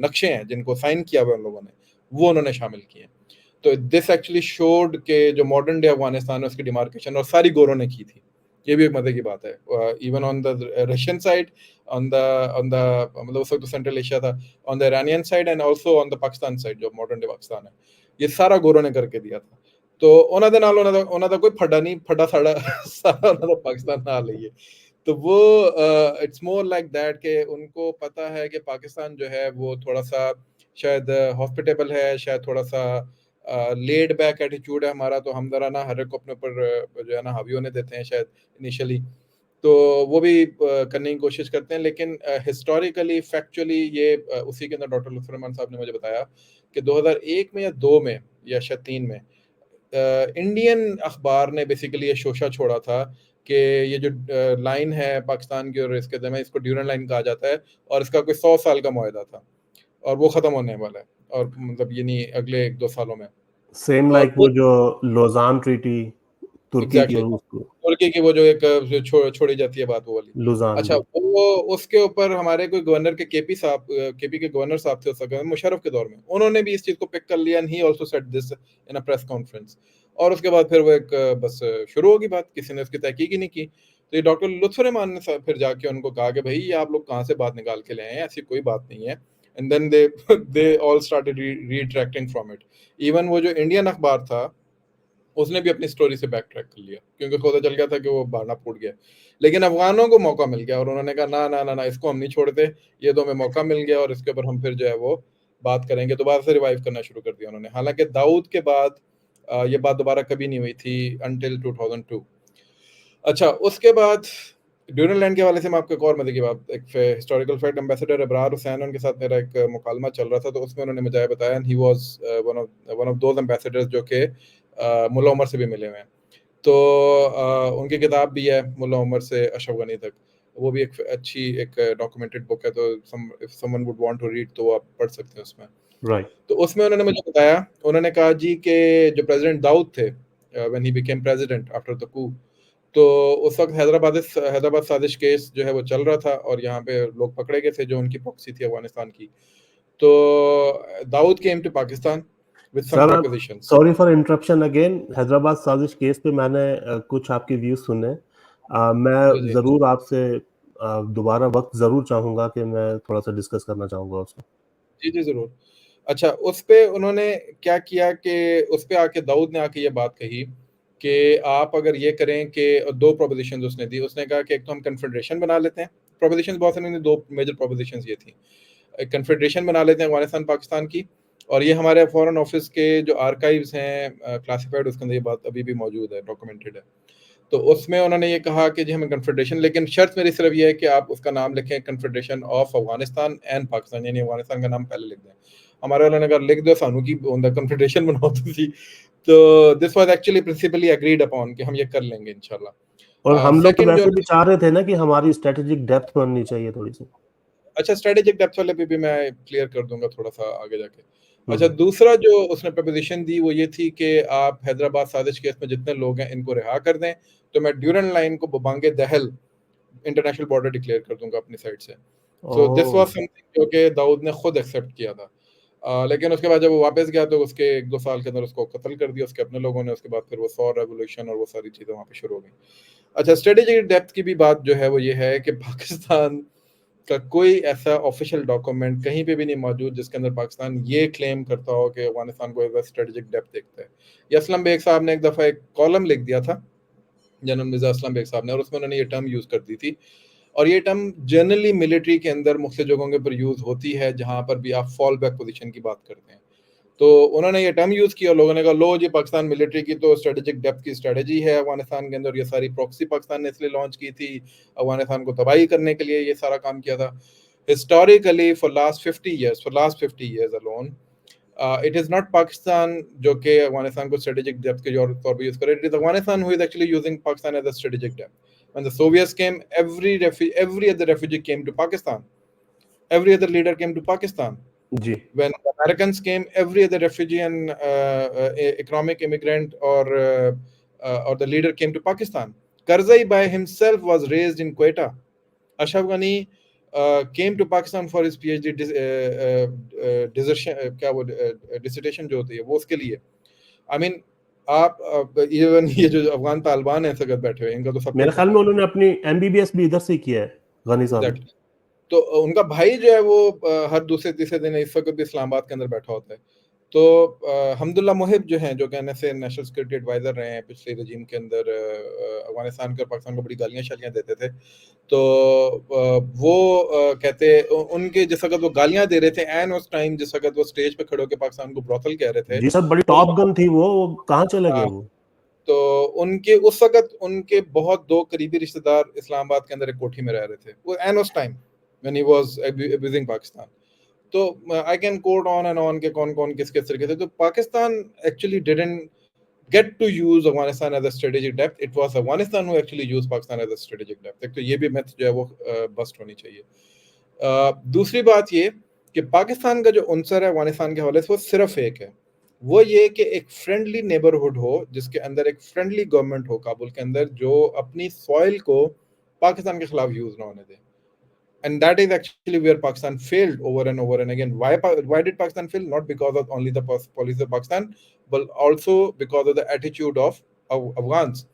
B: नक्शे हैं जिनको साइन किया हुआ उन लोगों ने, वो उन्होंने शामिल किए हैं। तो दिस एक्चुअली शोड के जो मॉडर्न डे अफगानिस्तान है उसकी डिमार्केशन और सारी गोरों ने की थी। ये भी एक मजे की बात है। Even on the Russian side, on the मतलब उस वक्त तो सेंट्रल एशिया था, on the Iranian side and also on the Pakistan side जो मॉडर्न डे पाकिस्तान है, ये सारा गोरों ने करके दिया था। तो ਉਹਨਾਂ ਦੇ ਨਾਲ ਉਹਨਾਂ ਦਾ ਕੋਈ ਫੱਡਾ ਨਹੀਂ, ਫੱਡਾ ਸਾਡਾ सारा ਉਹਨਾਂ ਦਾ पाकिस्तान ਨਾਲ ही है। तो वो इट्स मोर लाइक दैट कि उनको पता है कि पाकिस्तान जो है वो थोड़ा सा शायद हॉस्पिटेबल है, शायद थोड़ा सा लेड बैक एटीट्यूड है हमारा, तो हम जरा ना हर एक को अपने ऊपर जो है ना हावी होने देते हैं शायद इनिशियली। तो वो भी करने की कोशिश करते हैं, लेकिन हिस्टोरिकली फैक्चुअली ये उसी के अंदर डॉक्टर लुत्फुर रहमान साहब ने मुझे बताया कि 2001 में या 2 में या शायद 3 में इंडियन अखबार ने बेसिकली ये शोशा छोड़ा था कि ये जो लाइन है पाकिस्तान की और इसके दरमियान, इसको ड्यूरेंट लाइन कहा जाता है और इसका कोई 100 साल का मुआहदा था और वो ख़त्म होने वाला है, और मतलब ये नहीं अगले 1-2 सालों में।
A: सेम
B: और
A: लाइक वो जो लोजान ट्रीटी तुर्की की
B: एग्जैक्टली
A: उसको
B: तुर्की की वो जो एक जो छोड़ी जाती है बात, वो वाली।
A: लुजान
B: अच्छा,
A: जी।
B: वो उसके ऊपर हमारे कोई गवर्नर के केपी साहब, केपी के गवर्नर साहब थे उस वक्त मुशर्रफ के दौर में, उन्होंने भी इस चीज को पिक कर लिया and he also said this in a press conference. और उसके बाद फिर वो एक बस शुरू होगी बात, किसी ने उसकी तहकीक ही नहीं की। तो ये डॉक्टर लुत्फुर रहमान ने फिर जाके उनको कहा कि भाई ये आप लोग कहाँ से बात निकाल के ले आए हैं, ऐसी कोई बात नहीं है। And then they all started retracting from it. Even वो जो इंडियन अखबार था उसने भी अपनी स्टोरी से बैक ट्रैक कर लिया, क्योंकि उसको पता चल गया था कि वो बहाना फूट गया। लेकिन अफगानों को मौका मिल गया और उन्होंने कहा ना ना ना ना, इसको हम नहीं छोड़ते, ये तो हमें मौका मिल गया और इसके ऊपर हम फिर जो है वो बात करेंगे। दोबारा से रिवाइव करना शुरू कर दिया उन्होंने। हालांकि दाऊद के बाद ये बात दोबारा कभी नहीं हुई थी अंटिल 2002। अच्छा, उसके बाद ड्यूरेंट लैंड के हवाले से मैं आपको एक और मजे की बात, एक historical fact, ambassador Abrar Hussain, उनके साथ मेरा एक मुकालमा चल रहा था, तो उसमें उन्होंने मुझे बताया he was one of those ambassadors जो कि मुल्ला उमर से भी मिले हुए हैं। तो उनकी किताब भी है मुल्ला उमर से अशरफ गनी तक, वो भी एक अच्छी एक डॉक्यूमेंटेड बुक है, तो if someone would want to read तो वो आप पढ़ सकते हैं उसमें।
A: राइट।
B: तो उसमें उन्होंने मुझे बताया, उन्होंने कहा जी कि जो प्रेसिडेंट दाऊद थे when he became president after the coup, तो उस वक्त हैदराबाद साजिश केस जो है वो चल रहा था और यहाँ पे लोग पकड़े गए थे जो उनकी प्रॉक्सी थी अफगानिस्तान की। तो Daud came to Pakistan with some
A: sir
B: propositions.
A: Sorry for interruption again, Hyderabad साजिश केस पे मैंने कुछ आपके व्यूज सुने। मैं
B: जी जी
A: ज़रूर आपसे दोबारा वक्त ज़रूर चाहूँगा कि मैं थोड़ा सा डिस्कस करना चाहूँगा उसको।
B: जी जी जरूर। अच्छा, उस पे उन्होंने क्या किया कि उस पे आके दाऊद ने आके ये बात कही कि आप अगर ये करें कि दो प्रोपोजिशंस उसने दी। उसने कहा कि एक तो हम कन्फेडरेशन बना लेते हैं, प्रोपोजिशंस बहुत सारी नहीं, दो मेजर प्रोपोजिशंस ये थी। एक कन्फेडरेशन बना लेते हैं अफगानिस्तान पाकिस्तान की, और ये हमारे फॉरेन ऑफिस के जो आर्काइव्स हैं क्लासिफाइड, उसके अंदर ये बात अभी भी मौजूद है, डॉक्यूमेंटेड है। तो उसमें उन्होंने ये कहा कि जी हमें कन्फेडरेशन, लेकिन शर्त मेरी सिर्फ ये है कि आप उसका नाम लिखें confederation of Afghanistan and Pakistan, यानी अफगानिस्तान का नाम पहले लिख दें। हमारे वालों ने कहा लिख दो सानू की कन्फेडरेशन बनाओ तुसी। तो this was actually principally agreed upon कि हम ये कर लेंगे
A: और
B: इंशाल्लाह।
A: हम लोग तो
B: सेकंड जो,
A: वैसे भी चाह रहे थे ना कि हमारी स्ट्रेटेजिक डेप्थ बननी चाहिए थोड़ी सी।
B: अच्छा स्ट्रेटेजिक डेप्थ वाले पे भी मैं क्लियर कर दूंगा थोड़ा सा आगे जाके। अच्छा,
A: हम्म।
B: दूसरा जो उसने प्रपोजिशन दी वो ये थी कि आप हैदराबाद साजिश केस में जितने लोग हैं इनको रिहा कर दें, तो मैं ड्यूरेंट लाइन को बबांगे दहल इंटरनेशनल बॉर्डर डिक्लेयर कर दूंगा अपनी साइड से। So this was
A: oh.
B: Something जो कि दाऊद ने खुद एक्सेप्ट किया था। लेकिन उसके बाद जब वो वापस गया तो उसके 1-2 साल के अंदर उसको कत्ल कर दिया उसके अपने लोगों ने। उसके बाद फिर वो 100 रेवोल्यूशन और वो सारी चीज़ें वहाँ पे शुरू हो गई। अच्छा, स्ट्रेटेजिक डेप्थ की भी बात जो है वो ये है कि पाकिस्तान का कोई ऐसा ऑफिशियल डॉक्यूमेंट कहीं पे भी नहीं मौजूद जिसके अंदर पाकिस्तान ये क्लेम करता हो कि अफगानिस्तान को एज स्ट्रेटेजिक डेप्थ देखता है। ये असलम बेग साहब ने एक दफ़ा एक कॉलम लिख दिया था, जनरल मिर्जा असलम बेग साहब ने, और उसमें उन्होंने ये टर्म यूज़ कर दी थी। और ये टर्म जनरली मिलिट्री के अंदर मुख्तलिफ जगहों के ऊपर यूज़ होती है जहाँ पर भी आप फॉल बैक पोजीशन की बात करते हैं। तो उन्होंने ये टर्म यूज़ किया और लोगों ने कहा लो जी पाकिस्तान मिलिट्री की तो स्ट्रेटेजिक डेप्थ की स्ट्रेटजी है अफगानिस्तान के अंदर। ये सारी प्रॉक्सी पाकिस्तान ने इसलिए लॉन्च की थी, अफगानिस्तान को तबाही करने के लिए ये सारा काम किया था। Historically for last 50 years alone It is not Pakistan जो कि अफगानिस्तान को strategic depth के तौर पे use करे. It is Afghanistan who is actually using Pakistan as a strategic depth. When the Soviets came, every other refugee came to Pakistan. Every other leader came to Pakistan.
A: Ji
B: When the Americans came, every other refugee and economic immigrant or the leader came to Pakistan. Karzai by himself was raised in Quetta. Ashraf Ghani came to Pakistan for his PhD dissertation जो होती है वो उसके लिए. I mean आप even ये जो अफगान तालिबान है सगत बैठे हुए इनका तो सब
A: मेरे ख्याल में उन्होंने अपनी एमबीबीएस भी इधर से किया है गनी साहब ने।
B: Exactly. तो उनका भाई जो है वो हर दूसरे तीसरे दिन इस वक्त भी इस्लामाबाद के अंदर बैठा होता है. तो हमदुल्ला मोहिब जो हैं जो कहने से नेशनल सिक्योरिटी एडवाइजर रहे हैं पिछले रजीम के अंदर, अफगानिस्तान के और पाकिस्तान को बड़ी गालियां शालियां देते थे. तो वो कहते उनके जिस वक्त वो गालियां दे रहे थे एंड उस टाइम जिस वक्त वो स्टेज पे खड़े होकर पाकिस्तान को ब्रोथल कह रहे थे
A: जी सब बड़ी टॉप गन थी वो कहाँ चले गए वो?
B: तो उनके उस वक्त उनके बहुत दो करीबी रिश्तेदार इस्लामाबाद के अंदर एक कोठी में रह रहे थे वो एंड उस time when he was abusing Pakistan. तो I can quote on and on के कौन किस तरीके से. तो Pakistan actually didn't get to use Afghanistan as a strategic depth. It was Afghanistan who actually used Pakistan as a strategic depth. तो ये भी myth जो है वो bust होनी चाहिए. दूसरी बात ये कि पाकिस्तान का जो अंसर है अफगानिस्तान के हवाले से वो सिर्फ एक है, वो ये कि एक फ्रेंडली नेबरहुड हो जिसके अंदर एक फ्रेंडली गवर्नमेंट हो काबुल के अंदर जो अपनी सॉइल को पाकिस्तान के खिलाफ यूज ना होने दे. And that is actually where Pakistan failed over and over and again. Why did Pakistan fail? Not because of only the policy of Pakistan, but also because of the attitude of Afghans.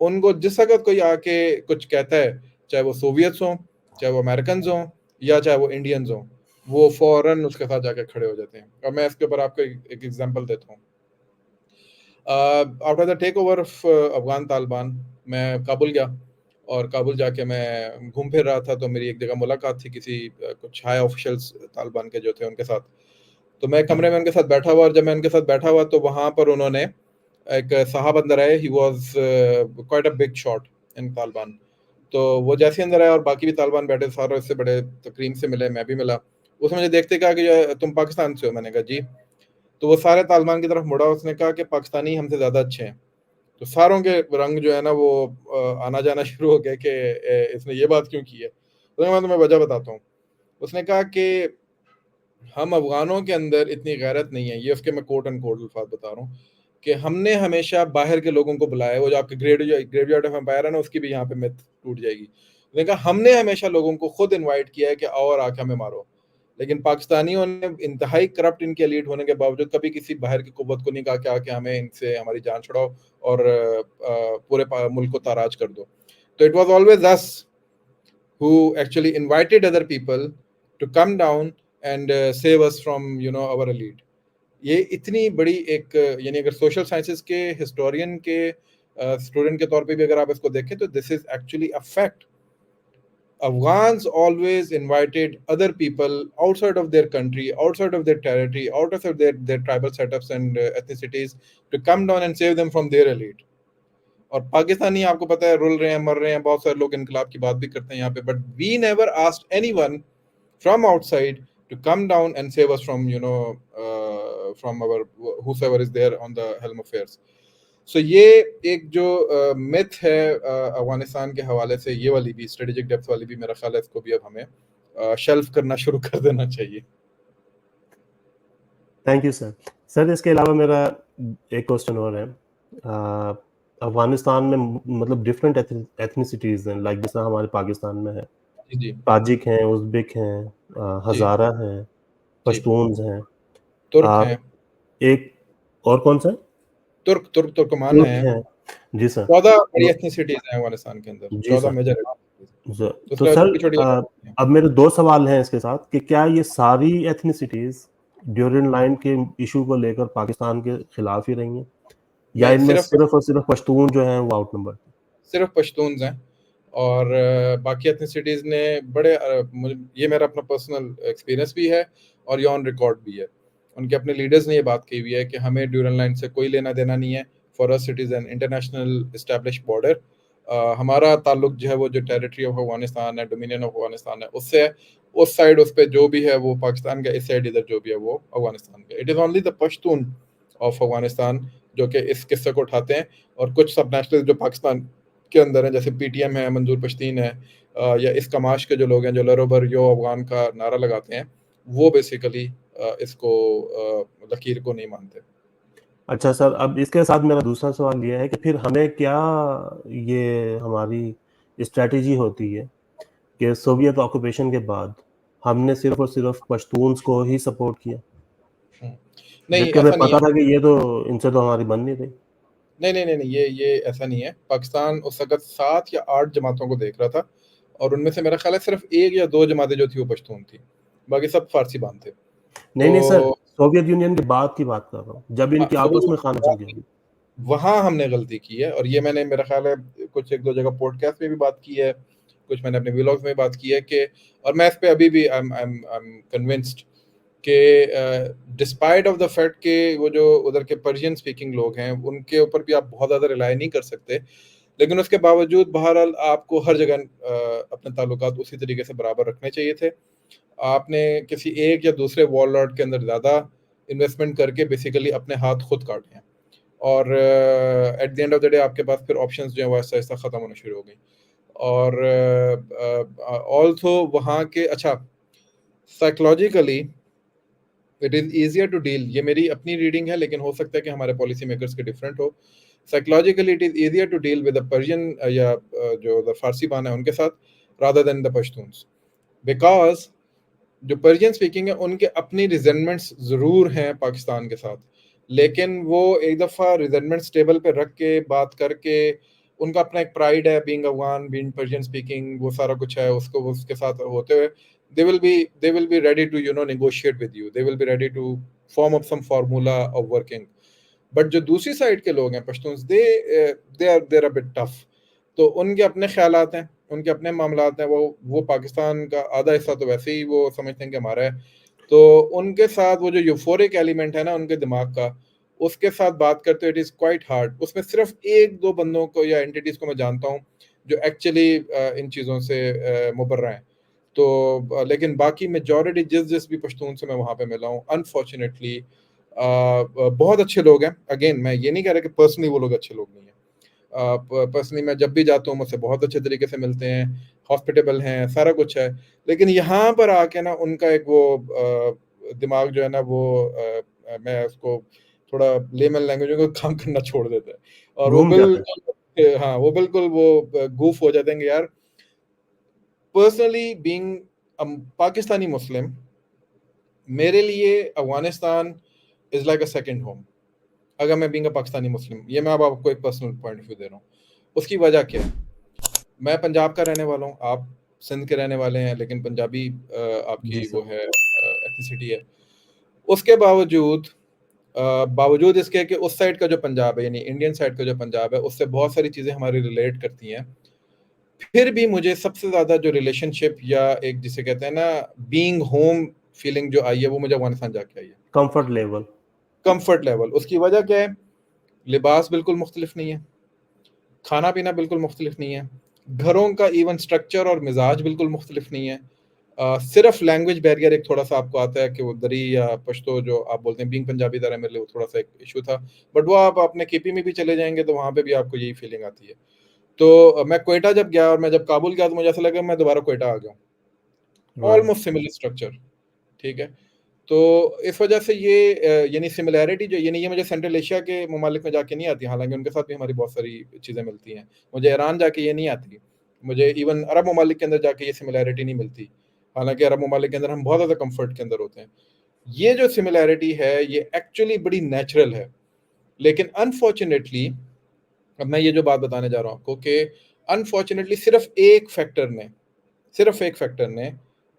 B: उनको जिस वक्त कोई आके कुछ कहता है, चाहे वो सोवियट्स हों, चाहे वो अमेरिकन हों या चाहे वो इंडियंस हों, वो फौरन उसके साथ जाके खड़े हो जाते हैं. और मैं इसके ऊपर आपको एक एग्जांपल देता हूँ. After the take over of Afghan Taliban मैं काबुल गया और काबुल जाके मैं घूम फिर रहा था. तो मेरी एक जगह मुलाकात थी किसी कुछ हाई ऑफिशियल्स तालिबान के जो थे उनके साथ. तो मैं कमरे में उनके साथ बैठा हुआ और जब मैं उनके साथ बैठा हुआ तो वहां पर उन्होंने एक साहब अंदर आए. He was quite a big shot in Taliban. तो वो जैसे अंदर आए और बाकी भी तालिबान बैठे सारे इससे बड़े तकरीम से मिले, मैं भी मिला. उसने मुझे देखते कहा कि तुम पाकिस्तान से हो? मैंने कहा जी. तो वो सारे तालिबान की तरफ मुड़ा, उसने कहा कि पाकिस्तानी हमसे ज्यादा अच्छे हैं. तो सारों के रंग जो है ना वो आना जाना शुरू हो गया कि इसने ये बात क्यों की है. तो मैं तुम्हें वजह बताता हूँ. उसने कहा कि हम अफगानों के अंदर इतनी गैरत नहीं है, ये उसके मैं कोट एंड कोट अल्फाज बता रहा हूँ, कि हमने हमेशा बाहर के लोगों को बुलाया. वो जो आपके ग्रेवयार्ड ऑफ एम्पायर है ना उसकी भी यहाँ पे मिथ टूट जाएगी. उसने कहा हमने हमेशा लोगों को खुद इन्वाइट किया है कि आओ और आके हमें मारो. लेकिन पाकिस्तानियों ने इंतहाई करप्ट इनके एलीट होने के बावजूद कभी किसी बाहर की कुव्वत को नहीं कहा कि आके हमें इनसे हमारी जान छुड़ाओ और पूरे मुल्क को ताराज कर दो. तो it was always us who actually invited other people to come down and save us from our elite. ये इतनी बड़ी एक यानी अगर सोशल साइंसेस के हिस्टोरियन के स्टूडेंट के तौर पे भी अगर आप इसको देखें तो this is actually a fact. Afghans always invited other people outside of their country, outside of their territory, outside of their tribal setups and ethnicities to come down and save them from their elite. और पाकिस्तानी आपको पता है rule रहे हैं, मर रहे हैं, बहुत सारे लोग इनकलाब की बात भी करते हैं यहाँ पे, but we never asked anyone from outside to come down and save us from from our whosoever is there on the helm of affairs. So ये एक जो मिथ है अफगानिस्तान के हवाले से, ये वाली भी स्ट्रेटेजिक डेप्थ वाली भी मेरा ख्याल है इसको भी अब हमें शेल्फ करना शुरू कर देना चाहिए.
A: Thank you sir. सर इसके अलावा मेरा एक क्वेश्चन और है. अफगानिस्तान में मतलब डिफरेंट एथनिसिटीज हैं, लाइक जैसा हमारे पाकिस्तान में है,
B: जी
A: ताजिक हैं, उज़्बेक हैं, हज़ारा हैं, पश्तून्स हैं,
B: तुर्क हैं,
A: एक और कौन सा
B: तुर्कमान हैं.
A: जी सर.
B: 14 बड़ी एथनिसिटीज हैं अफगानिस्तान के अंदर, 14 मेजर.
A: तो सर अब मेरे दो सवाल हैं इसके साथ कि क्या ये सारी एथनिसिटीज ड्यूरिंग लाइन के इशू को लेकर पाकिस्तान के खिलाफ ही रही हैं या इनमें सिर्फ और सिर्फ पश्तून जो हैं वो आउट नंबर?
B: सिर्फ पश्तून हैं और बाकी एथनिसिटीज ने बड़े ये मेरा अपना पर्सनल एक्सपीरियंस भी है और ये ऑन रिकॉर्ड भी है. उनके अपने लीडर्स ने ये बात कही हुई है कि हमें ड्यूरिंग लाइन से कोई लेना देना नहीं है. For us it is an international establish border. हमारा ताल्लुक जो है वो जो टेरिटरी ऑफ अफगानिस्तान है, डोमिनियन ऑफ अफगानिस्तान है, उससे है. उस साइड उस पे जो भी है वो पाकिस्तान का, इस साइड इधर जो भी है वो अफगानिस्तान का। It is only the Pashtun of Afghanistan जो कि इस किस्से को उठाते हैं, और कुछ सब नेशनल जो पाकिस्तान के अंदर हैं, जैसे PTM है, मंजूर पश्तीन है, या इस कमाश के जो लोग हैं जो लरोबर यो अफगान का नारा लगाते हैं, वो बेसिकली इसको लकीर को नहीं मानते।
A: अच्छा सर, अब इसके साथ मेरा दूसरा सवाल ये है कि फिर हमें क्या, ये हमारी स्ट्रेटेजी होती है कि सोवियत ऑक्यूपेशन के बाद हमने सिर्फ और सिर्फ पश्तून्स को ही सपोर्ट किया,
B: नहीं
A: जबकि
B: ऐसा
A: हमें
B: नहीं
A: पता
B: है,
A: था कि ये तो इनसे तो हमारी बन नहीं रही।
B: नहीं, ये ऐसा नहीं है। पाकिस्तान उस वक्त 7 या 8 जमातों को देख रहा था, और उनमें से मेरा ख्याल है सिर्फ 1 या 2 जमातें जो थी वो पश्तून थी, बाकी सब फारसी बांध थे।
A: नहीं नहीं सर,
B: तो
A: सोवियत यूनियन के बाद की बात कर रहा हूँ, जब इनकी आपस में खाना चल गई।
B: वहां हमने गलती की है, और ये मैंने, मेरा ख्याल है कुछ 1-2 जगह पॉडकास्ट में भी बात की है, कुछ मैंने अपने व्लॉग्स में बात की है कि, और मैं इस पे अभी भी आई एम कन्विंस्ड कि डिस्पाइट ऑफ द फैक्ट कि वो जो उधर के पर्शियन स्पीकिंग लोग हैं उनके ऊपर भी आप बहुत ज़्यादा रिलाई नहीं कर सकते, लेकिन उसके बावजूद बहरहाल आपको हर जगह अपने ताल्लुकात उसी तरीके से बराबर रखने चाहिए थे। आपने किसी एक या दूसरे वॉरलॉर्ड के अंदर ज़्यादा इन्वेस्टमेंट करके बेसिकली अपने हाथ खुद काटे हैं, और at the end of the day आपके पास फिर ऑप्शंस जो है वो ऐसा ऐसा ख़त्म होना शुरू हो गई। और ऑल्सो वहाँ के, अच्छा, psychologically it is easier to deal, ये मेरी अपनी रीडिंग है लेकिन हो सकता है कि हमारे पॉलिसी मेकर्स के डिफरेंट हो। Psychologically it is easier to deal with the Persian या जो द फारसी बान है उनके साथ rather than the Pashtuns, because जो पर्शियन स्पीकिंग है उनके अपनी रिजेंटमेंट्स ज़रूर हैं पाकिस्तान के साथ, लेकिन वो एक दफ़ा रिजेंटमेंट्स टेबल पे रख के बात करके, उनका अपना एक प्राइड है, being Afghan, being Persian speaking, वो सारा कुछ है, उसको उसके साथ होते हुए they will be ready to negotiate with you, they will be ready to form up some formula of working। But जो दूसरी साइड के लोग हैं Pashtun, they are a bit tough, तो उनके अपने ख्यालात हैं, उनके अपने मामलात हैं, वो पाकिस्तान का आधा हिस्सा तो वैसे ही वो समझते हैं कि हमारा है, तो उनके साथ वो जो यूफोरिक एलिमेंट है ना उनके दिमाग का, उसके साथ बात करते इट इज़ क्वाइट हार्ड। उसमें सिर्फ 1-2 बंदों को या एंटिटीज़ को मैं जानता हूँ जो एक्चुअली इन चीज़ों से मुबर्रा हैं, तो लेकिन बाकी मेजॉरिटी जिस भी पश्तून से मैं वहाँ पे मिला हूँ, अनफॉर्चुनेटली बहुत अच्छे लोग हैं। अगेन मैं ये नहीं कह रहा कि पर्सनली वो लोग अच्छे लोग नहीं हैं, पर्सनली मैं जब भी जाता हूँ मुझसे बहुत अच्छे तरीके से मिलते हैं, हॉस्पिटेबल हैं, सारा कुछ है, लेकिन यहाँ पर आके ना उनका एक वो दिमाग जो है ना वो मैं उसको थोड़ा लेमन लैंग्वेज में काम करना छोड़ देता है, और वो
A: घूम जाते हैं।
B: बिल्कुल, हाँ वो बिल्कुल वो गूफ हो जाते हैं कि यार, पर्सनली बीइंग पाकिस्तानी मुस्लिम, मेरे लिए Afghanistan is like a second home. अगर मैं बीइंग अ पाकिस्तानी मुस्लिम, ये मैं अब आपको एक पर्सनल पॉइंट ऑफ व्यू दे रहा हूँ। उसकी वजह क्या है? मैं पंजाब का रहने वाला हूँ, आप सिंध के रहने वाले हैं, लेकिन पंजाबी
A: जी
B: आपकी
A: सर।
B: वो है एथनिसिटी है। उसके बावजूद बावजूद इसके कि उस साइड का जो पंजाब है, यानी इंडियन साइड का जो पंजाब है, उससे बहुत सारी चीज़ें हमारी रिलेट करती हैं, फिर भी मुझे सबसे ज़्यादा जो रिलेशनशिप या एक जिसे कहते हैं ना बीइंग होम फीलिंग जो आई है, वो मुझे अफगानिस्तान जाके आई है।
A: Comfort level.
B: कंफर्ट लेवल, उसकी वजह क्या है? लिबास बिल्कुल मुख्तलिफ नहीं है, खाना पीना बिल्कुल मुख्तलिफ नहीं है, घरों का इवन स्ट्रक्चर और मिजाज बिल्कुल मुख्तलिफ नहीं है। सिर्फ लैंग्वेज बैरियर एक थोड़ा सा आपको आता है कि वो दरी या पश्तो जो आप बोलते हैं, बीइंग पंजाबी तरह, मेरे लिए वो थोड़ा सा एक इशू था, बट वो आप अपने KP में भी चले जाएंगे तो वहाँ पे भी आपको यही फीलिंग आती है। तो मैं कोयटा जब गया और मैं जब काबुल गया तो मुझे ऐसा लगा मैं दोबारा कोयटा आ गया हूँ,
A: राइट।
B: ऑलमोस्ट सिमिलर स्ट्रक्चर, ठीक है। तो इस वजह से ये यानी सिमिलैरिटी जो, यानी ये मुझे सेंट्रल एशिया के ममालिक में जाके नहीं आती, हालांकि उनके साथ भी हमारी बहुत सारी चीज़ें मिलती हैं। मुझे ईरान जाके ये नहीं आती, मुझे इवन अरब ममालिक के अंदर जाके ये सिमिलैरिटी नहीं मिलती, हालांकि अरब ममालिक के अंदर हम बहुत ज़्यादा कंफर्ट के अंदर होते हैं। ये जो सिमिलैरिटी है ये एक्चुअली बड़ी नेचुरल है, लेकिन अनफॉर्चुनेटली अब मैं ये जो बात बताने जा रहा हूँ आपको कि अनफॉर्चुनेटली सिर्फ एक फैक्टर ने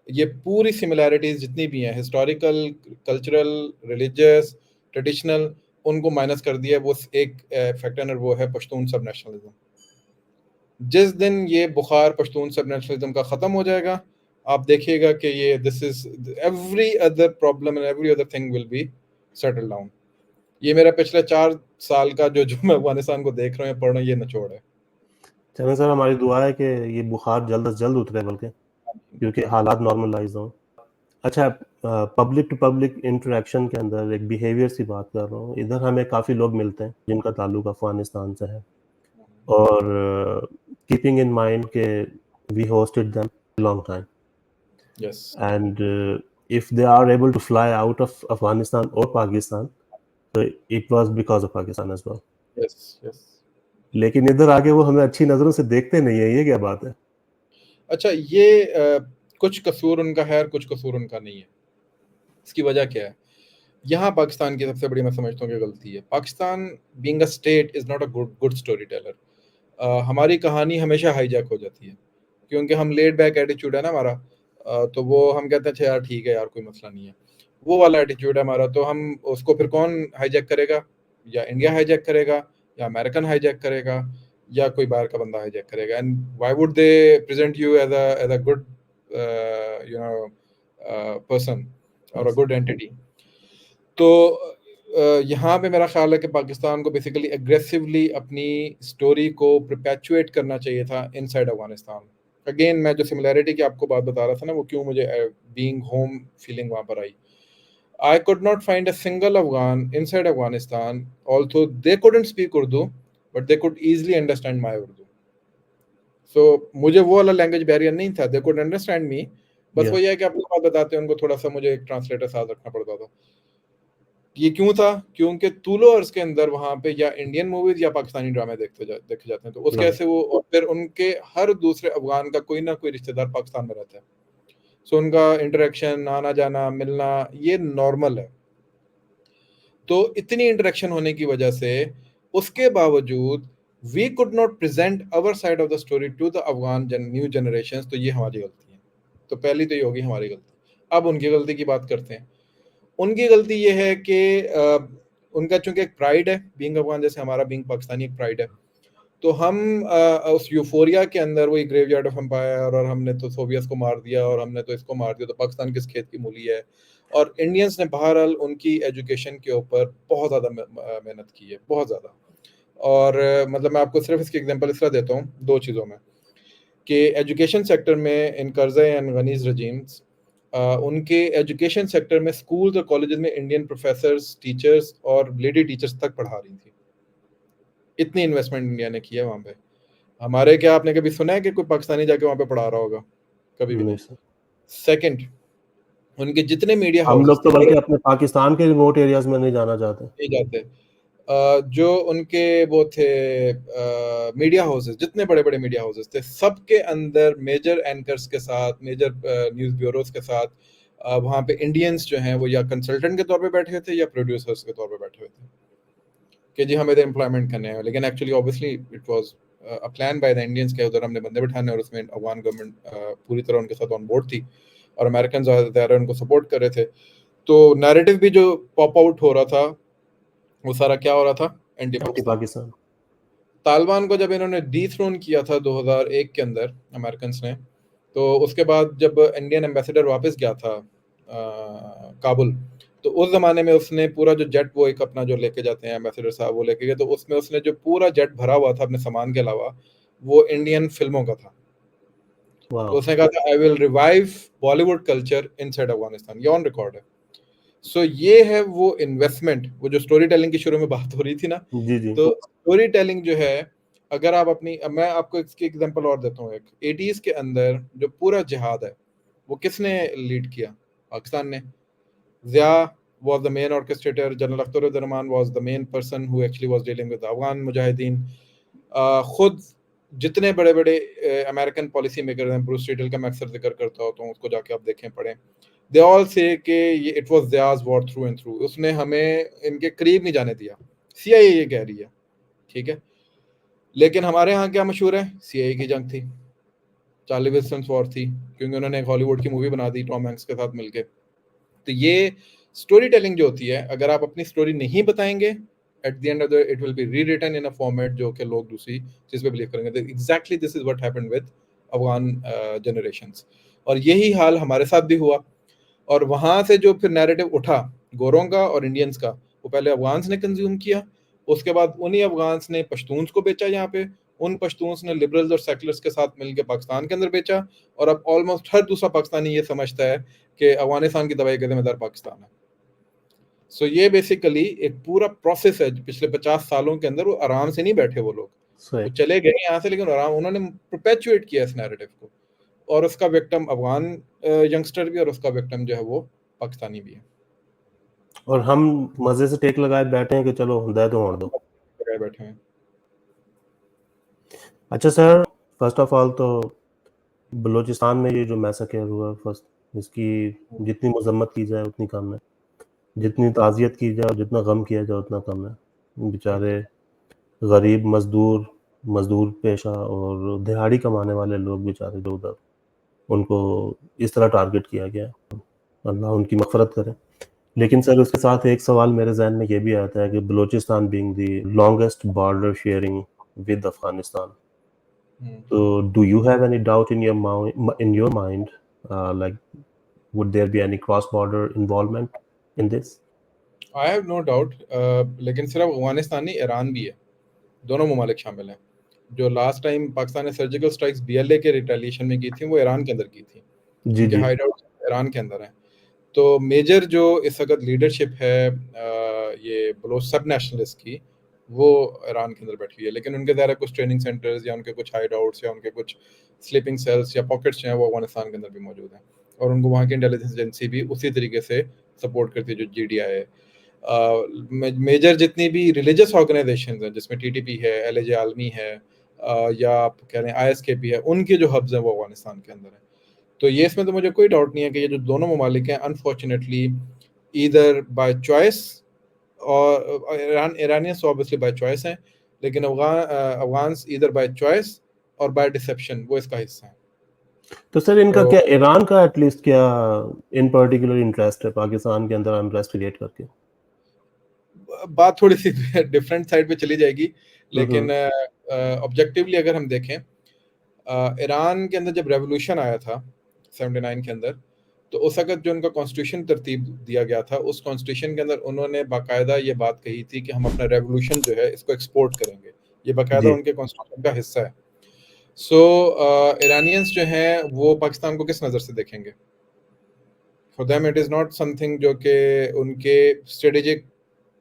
B: ये पूरी सिमिलैरिटीज जितनी भी हैं, हिस्टोरिकल, कल्चरल, रिलीजियस, ट्रेडिशनल, उनको माइनस कर दिया। वो एक फैक्टर, वो है पश्तून सब नेशनलिज्म। जिस दिन ये बुखार पश्तून सब नेशनलिज्म का ख़त्म हो जाएगा, आप देखिएगा कि ये this is every other problem and every other thing will be settle down. ये मेरा पिछले 4 साल का जो मैं अफगानिस्तान को देख रहा हूँ, पढ़ रहा हूँ, ये निचोड़ है।
A: चलें सर, हमारी दुआ है कि ये बुखार जल्द से जल्द उतरे, बल्कि क्योंकि हालात नॉर्मलाइज हों। अच्छा, पब्लिक टू पब्लिक इंटरेक्शन के अंदर एक बिहेवियर की बात कर रहा हूँ। इधर हमें काफ़ी लोग मिलते हैं जिनका ताल्लुक अफगानिस्तान से है, और कीपिंग इन माइंड के we hosted them long time,
B: yes
A: and if they are able to fly out of Afghanistan or Pakistan, so it was because of Pakistan as well.
B: Yes yes.
A: लेकिन इधर आके वो हमें अच्छी नज़रों से देखते नहीं है, ये क्या बात है?
B: अच्छा, ये कुछ कसूर उनका है और कुछ कसूर उनका नहीं है। इसकी वजह क्या है? यहाँ पाकिस्तान की सबसे बड़ी मैं समझता हूँ कि गलती है। Pakistan being a state is not a good story teller. हमारी कहानी हमेशा हाईजैक हो जाती है, क्योंकि हम लेड बैक एटीट्यूड है ना हमारा। तो वो हम कहते हैं अच्छा यार ठीक है यार, कोई मसला नहीं है, वो वाला एटीट्यूड है हमारा। तो हम उसको फिर कौन हाईजैक करेगा? या इंडिया हाईजैक करेगा, या अमेरिकन हाईजैक करेगा, या कोई बाहर का बंदा हाईजैक करेगा। And why would they present you as a good you know person or a good entity? तो यहाँ पे मेरा ख्याल है कि पाकिस्तान को बेसिकली एग्रेसिवली अपनी स्टोरी को परपेचुएट करना चाहिए था इनसाइड अफगानिस्तान। अगेन मैं जो सिमिलैरिटी की आपको बात बता रहा था ना, वो क्यों मुझे बीइंग होम फीलिंग वहाँ पर आई। I could not find a single Afghan inside Afghanistan, although they couldn't speak Urdu, but they could easily understand my Urdu. So मुझे वो वाला लैंग्वेज बैरियर नहीं था, they could understand me। बस वो
A: Yeah,
B: ये है कि आपको बात बताते हैं उनको थोड़ा सा मुझे एक ट्रांसलेटर साथ रखना पड़ता था। ये क्यों था? क्योंकि तुलो अर्ज के अंदर वहां पे या इंडियन मूवीज या पाकिस्तानी ड्रामे देखे जाते हैं, तो उसके
A: right.
B: ऐसे वो, और फिर उनके हर दूसरे अफगान का कोई ना कोई रिश्तेदार पाकिस्तान में रहता है। सो उनका इंटरेक्शन, आना जाना, मिलना, ये नॉर्मल है। तो इतनी इंटरेक्शन होने की वजह से उसके बावजूद we could not present our side of the story to the Afghan new generation. तो ये हमारी गलती है। तो पहली तो ये होगी हमारी गलती। अब उनकी गलती की बात करते हैं। उनकी गलती ये है कि उनका चूंकि एक प्राइड है बीइंग अफगान, जैसे हमारा बीइंग पाकिस्तानी एक प्राइड है। तो हम उस यूफोरिया के अंदर वही ग्रेवयार्ड ऑफ एम्पायर, और हमने तो सोवियत को मार दिया, और हमने तो इसको मार दिया, तो पाकिस्तान किस खेत की मूली है। और इंडियंस ने बहरहाल उनकी एजुकेशन के ऊपर बहुत ज़्यादा मेहनत की है, बहुत ज़्यादा। और मतलब मैं आपको सिर्फ इसकी एग्जांपल इस तरह देता हूँ दो चीज़ों में, कि एजुकेशन सेक्टर में इन करज़ई एंड गनीज रजीम्स, उनके एजुकेशन सेक्टर में स्कूल्स और कॉलेजेस में इंडियन प्रोफेसर्स, टीचर्स और लेडी टीचर्स तक पढ़ा रही थी। इतनी इन्वेस्टमेंट इंडिया ने की है वहाँ पे। हमारे क्या आपने कभी सुना है कि कोई पाकिस्तानी जाके वहाँ पे पढ़ा रहा होगा? कभी भी
A: नहीं
B: नहीं।
A: सर,
B: सेकंड, उनके जितने मीडिया
A: हम
B: हाउसेस
A: लोग तो
B: थे,
A: बल्कि अपने पाकिस्तान के रिमोट एरियाज में नहीं जाना चाहते।
B: नहीं जाते। जो उनके वो थे मीडिया हाउसेस, जितने बड़े बड़े मीडिया हाउसेस थे, सबके अंदर मेजर एंकर्स के साथ, मेजर न्यूज़ ब्यूरोज के साथ वहाँ पे इंडियंस जो हैं वो या कंसल्टेंट के तौर पे बैठे हुए थे या प्रोड्यूसर्स के तौर पे बैठे हुए थे कि जी हमें एम्प्लॉयमेंट करने हैं। लेकिन actually obviously it was a plan by the Indians के उधर हमने बंदे बिठाने, और उसमें अफगान गवर्नमेंट पूरी तरह उनके साथ ऑन बोर्ड थी, और अमेरिकन ज़्यादा उनको सपोर्ट कर रहे थे। तो नैरेटिव भी जो पॉप आउट हो रहा था, वो सारा क्या हो रहा था? Anti
A: anti
B: Pakistan.
A: पाकिस्तान।
B: तालिबान को जब इन्होंने डीथ्रोन किया था 2001 के अंदर अमेरिकन ने, तो उसके बाद जब इंडियन एम्बेसडर वापस गया था काबुल, तो उस जमाने में उसने पूरा जो जेट, वो एक अपना जो लेके जाते हैं एम्बेसडर साहब, वो लेके गए, तो उसमें उसने जो पूरा जेट भरा हुआ था अपने सामान के अलावा, वो इंडियन फिल्मों का था। तो
A: वाह।
B: उसने कहा था I will revive Bollywood culture inside Afghanistan. ये ऑन रिकॉर्ड है। सो ये है वो इन्वेस्टमेंट, वो जो स्टोरी टेलिंग की शुरू में बात हो रही थी ना।
A: जी जी।
B: तो स्टोरी टेलिंग जो है, अगर आप अपनी, अब मैं आपको इसकी एग्जांपल और देता हूँ। एक 80s के अंदर जो पूरा जिहाद है, वो किसने लीड किया? पाकिस्तान ने। जिया was the main orchestrator, General Akhtar Rahman was the main person who actually was dealing with the Afghan Mujahideen. खुद जितने बड़े बड़े अमेरिकन पॉलिसी मेकर हैं, ब्रूस रिडल का मैं अक्सर जिक्र करता होता हूँ, उसको जाके आप देखें, पढ़ें, दे ऑल से कि ये it was Zia's war through and through. उसने हमें इनके करीब नहीं जाने दिया। CIA ये कह रही है, ठीक है। लेकिन हमारे यहाँ क्या मशहूर है? CIA की जंग थी, चार्ली विल्सन वॉर थी, क्योंकि उन्होंने एक हॉलीवुड की मूवी बना दी टॉम हैंक्स के साथ मिलके। तो ये स्टोरी टेलिंग जो होती है, अगर आप अपनी स्टोरी नहीं बताएंगे, at the end of the it will be rewritten in a format जो कि लोग दूसरी चीज पे बिलीव करेंगे। Exactly this is what happened with Afghan generations, और यही हाल हमारे साथ भी हुआ। और वहां से जो फिर नैरेटिव उठा गोरों का और इंडियंस का, वो पहले अफगान्स ने कंज्यूम किया, उसके बाद उन्हीं अफगान्स ने पश्तून्स को बेचा यहाँ पे, उन पश्तून्स ने लिबरल्स और सेकुलर्स के साथ मिलकर पाकिस्तान के अंदर बेचा, और अब ऑलमोस्ट हर दूसरा पाकिस्तानी ये समझता है कि अफगानिस्तान की दवाई का जिम्मेदार पाकिस्तान है। सो ये बेसिकली एक पूरा प्रोसेस है पिछले 50 सालों के अंदर। वो आराम से नहीं बैठे, वो लोग वो चले गए यहाँ से, लेकिन आराम उन्होंने परपेचुएट किया इस नैरेटिव को, और उसका विक्टिम अफगान यंगस्टर भी और उसका विक्टिम जो है वो पाकिस्तानी भी है।
A: और हम मजे से टेक लगाए बैठे हैं कि चलो दे दो और दो
B: बैठे हैं।
A: अच्छा सर, फर्स्ट ऑफ ऑल तो बलूचिस्तान में ये जो मैसेकर हुआ फर्स्ट, इसकी जितनी मजम्मत की जाए उतनी कम है, जितनी ताज़ियत की जाए और जितना गम किया जाए उतना कम है। बेचारे गरीब मजदूर पेशा और दिहाड़ी कमाने वाले लोग बेचारे जो उधर, उनको इस तरह टारगेट किया गया है। अल्लाह उनकी मग़फ़िरत करे। लेकिन सर उसके साथ एक सवाल मेरे जहन में ये भी आता है कि Balochistan being the longest border sharing with Afghanistan, so do you have any doubt in your mind, like would there be any cross border involvement in this?
B: I have no doubt, लेकिन सिर्फ अफगानिस्तान नहीं, ईरान भी है, दोनों ममालिक शामिल हैं। जो लास्ट टाइम पाकिस्तान ने सर्जिकल स्ट्राइक्स BLA के रिटेलिएशन में की थी, वो ईरान के अंदर की थी, उनके हाइड आउट ईरान के अंदर है। तो मेजर जो इस वक्त लीडरशिप है ये बलोच सब नेशनलिस्ट की, वो ईरान के अंदर बैठी हुई है, लेकिन उनके ज़ाहिर कुछ ट्रेनिंग सेंटर्स या उनके कुछ हाइड आउट्स या उनके कुछ स्लीपिंग सेल्स या पॉकेट्स जो हैं वो अफगानिस्तान के अंदर भी मौजूद हैं, और उनको वहाँ की इंटेलिजेंस एजेंसी भी उसी तरीके से सपोर्ट करती है जो GDI है। मेजर जितनी भी रिलीजियस ऑर्गेनाइजेशन हैं, जिसमें TTP है, LAJ आलमी है, या आप कह रहे हैं ISKP है, उनके जो हब्स हैं वो अफगानिस्तान के अंदर है। तो ये इसमें तो मुझे कोई डाउट नहीं है कि ये जो दोनों ममालिक हैं, अनफॉर्चुनेटली ईदर बाय चॉइस, और ईरानियंस ऑब्वियसली बाय चॉइस हैं, लेकिन अफगान्स ईदर बाय चॉइस और बाय डिसेप्शन वो इसका हिस्सा है।
A: तो सर इनका क्या, ईरान का एटलीस्ट क्या इन पर्टिकुलर इंटरेस्ट है पाकिस्तान के अंदर अनरेस्ट क्रिएट करके?
B: बात थोड़ी सी डिफरेंट साइड पे चली जाएगी, लेकिन ऑब्जेक्टिवली अगर हम देखें, ईरान के अंदर जब रेवोल्यूशन आया था 79 के अंदर, तो उस वक्त जो उनका कॉन्स्टिट्यूशन तरतीब दिया गया था, उस कॉन्स्टिट्यूशन के अंदर उन्होंने बाकायदा ये बात कही थी कि हम अपना रेवोल्यूशन जो है इसको एक्सपोर्ट करेंगे। ये बाकायदा उनके कॉन्स्टिट्यूशन का हिस्सा है। सो ईरानियंस जो हैं वो पाकिस्तान को किस नज़र से देखेंगे? For them it is not something जो कि उनके स्ट्रेटेजिक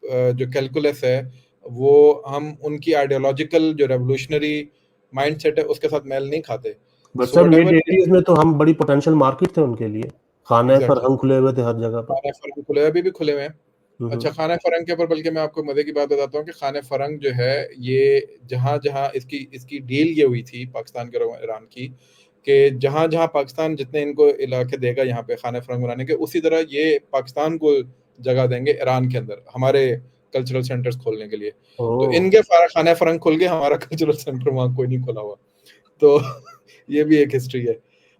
B: जो कैलकुलस है, वो हम उनकी आइडियोलॉजिकल जो रेवोल्यूशनरी माइंडसेट है उसके साथ मेल नहीं खाते।
A: बट सर मिड 80s में तो हम बड़ी पोटेंशियल मार्केट थे उनके लिए, खाने फरहंग खुले हुए थे हर जगह पर।
B: खाने फरहंग खुले, अभी भी खुले हुए हैं। अच्छा, खाने फरहंग के ऊपर बल्कि मैं आपको मजे की बात बताता हूँ कि खाने फरहंग जो है ये जहाँ इसकी डील ये हुई थी पाकिस्तान के ईरान की, कि जहाँ पाकिस्तान जितने इनको इलाके देगा यहाँ पे खाने फरहंग बनाने के, उसी तरह ये पाकिस्तान को जगह देंगे ईरान के अंदर हमारे कल्चरल सेंटर्स खोलने के लिए। तो इनके खाने फरहंग खुल गए, हमारा कल्चरल सेंटर वहाँ कोई नहीं खुला हुआ। तो ये भी एक हिस्ट्री है।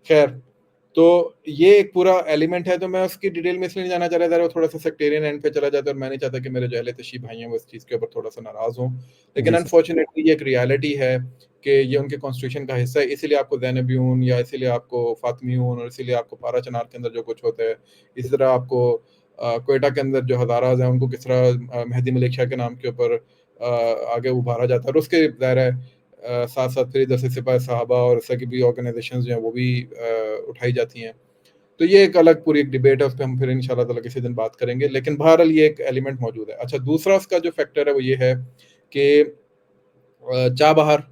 B: खैर, तो ये एक पूरा एलिमेंट है, तो मैं उसकी डिटेल में इसलिए नहीं जाना चाह रहा था, वो थोड़ा सा सेक्टेरियन एंड पे चला जाता है, और मैं नहीं चाहता कि मेरे जो अहले तशी भाई हैं वो इस चीज़ के ऊपर थोड़ा सा नाराज़ हों। लेकिन अनफॉर्चुनेटली ये एक रियलिटी है कि ये उनके कॉन्स्टिट्यूशन का हिस्सा है, इसीलिए आपको ज़ैनबियून या इसीलिए आपको फातमियून और इसीलिए आपको पारा चनार के अंदर जो कुछ होता है, इसी तरह आपको क्वेटा के अंदर जो हज़ाराज हैं उनको किस तरह मेहदी मलिक शाह के नाम के ऊपर आगे उभारा जाता है, और उसके ज़ाहिर है साथ साथ फिर इधर से सिपाही साहबा और इस तरह की भी ऑर्गेनाइजेशंस जो हैं वो भी उठाई जाती हैं। तो ये एक अलग पूरी एक डिबेट है, उस पर हम फिर इंशाल्लाह ताला किसी दिन बात करेंगे, लेकिन बहरहाल ये एक एलिमेंट मौजूद है। अच्छा, दूसरा उसका जो फैक्टर है वो ये है कि चाबहार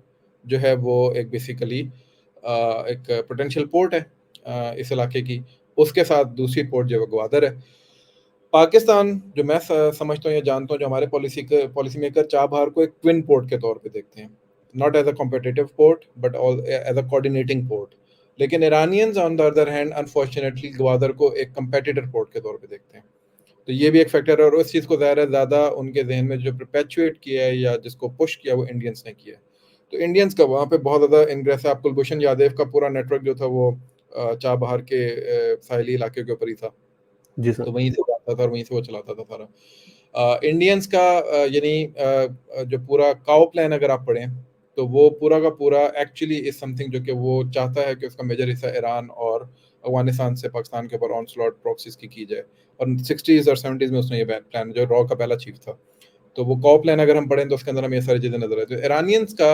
B: जो है वो एक बेसिकली एक पोटेंशियल पोर्ट है इस इलाके की, उसके साथ दूसरी पोर्ट जो है ग्वादर है। पाकिस्तान जो मैं समझता हूँ या जानता हूँ, जो हमारे पॉलिसी मेकर चाबहार को एक ट्विन पोर्ट के तौर पे देखते हैं, not as a competitive port but as a coordinating port. लेकिन Iranians on the other hand unfortunately Gwadar को एक कंपेटिटर पोर्ट के तौर पे देखते हैं। तो ये भी एक फैक्टर है, और उस चीज़ को ज़्यादा उनके जहन में जो परपेचुएट किया है या जिसको पुश किया वो इंडियंस ने किया है। तो इंडियंस का वहाँ पे बहुत ज़्यादा इंग्रेस है। आप कुलभूषण यादव का पूरा नेटवर्क जो था वो चाबहार के साहिली इलाके के ऊपर ही था, तो वहीं से आता था और वहीं से वो चलाता था सारा। इंडियंस का यानी जो पूरा काओ प्लान अगर आप पढ़ें, तो वो पूरा का पूरा एक्चुअली इज समथिंग जो कि वो चाहता है कि उसका मेजर हिस्सा ईरान और अफगानिस्तान से पाकिस्तान के ऊपर ऑनस्लॉट प्रॉक्सीज की जाए, और 60s और 70s में उसने ये प्लान, जो रॉ का पहला चीफ था, तो वो काओ प्लान अगर हम पढ़ें तो उसके अंदर हमें ये सारी चीज़ें नजर आती है। ईरानियंस का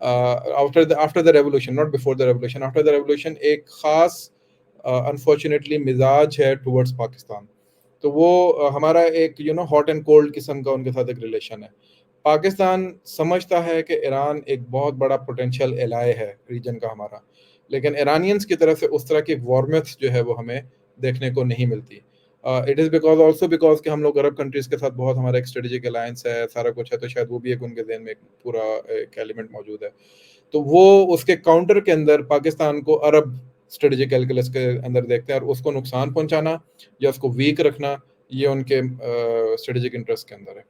B: after the revolution, not before the revolution, after the revolution एक खास अनफॉर्चुनेटली मिजाज है टुवर्ड्स पाकिस्तान। तो वो हमारा एक हॉट एंड कोल्ड किस्म का उनके साथ एक रिलेशन है। पाकिस्तान समझता है कि ईरान एक बहुत बड़ा पोटेंशियल एलाय है रीजन का हमारा, लेकिन ईरानियंस की तरफ से उस तरह की वार्मथ जो है वो हमें देखने को नहीं मिलती। इट इज़ बिकॉज कि हम लोग अरब कंट्रीज के साथ बहुत हमारा एक स्ट्रेटेजिक अलायंस है, सारा कुछ है, तो शायद वो भी एक उनके ज़हन में एक पूरा एक एलिमेंट मौजूद है। तो वो उसके काउंटर के अंदर पाकिस्तान को अरब स्ट्रेटेजिक कैलकुलस के अंदर देखते हैं, और उसको नुकसान पहुंचाना या उसको वीक रखना ये उनके स्ट्रेटेजिक इंटरेस्ट के अंदर है।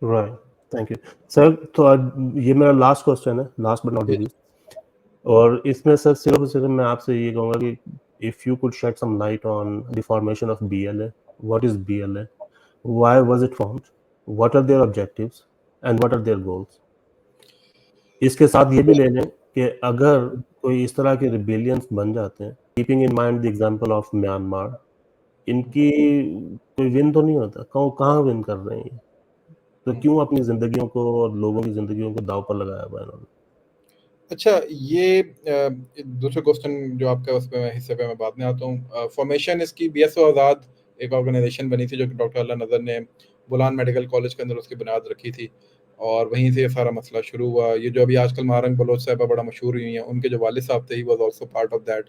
A: Right, thank you sir. तो आज ये मेरा लास्ट क्वेश्चन है, last but not the least, और इसमें सर सिर्फ और सिर्फ मैं आपसे ये कहूँगा कि if you could shed some light on the formation of BLA, what is BLA, why was it formed, what are their objectives and what are their goals. इसके साथ ये भी ले लें कि अगर कोई इस तरह के रिबेलियंस बन जाते हैं, keeping in mind the example of Myanmar, इनकी कोई विन तो नहीं होता, कहाँ विन कर रहे हैं, तो क्यों अपनी जिंदगियों को और लोगों की जिंदगियों को दाव पर लगाया हुआ है इन्होंने।
B: अच्छा, ये दूसरा क्वेश्चन जो आपका उस पे हिस्से पे मैं बाद में आता हूँ। फॉर्मेशन इसकी BSO आज़ाद एक ऑर्गेनाइजेशन बनी थी जो कि डॉक्टर अल्लाह नज़र ने बुलान मेडिकल कॉलेज के अंदर उसकी बुनियाद रखी थी, और वहीं से ये सारा मसला शुरू हुआ। ये जो अभी आजकल महारंग बलोच साहबा बड़ा मशहूर हुई हैं, उनके जो वालिद साहब थे, he was also part of that,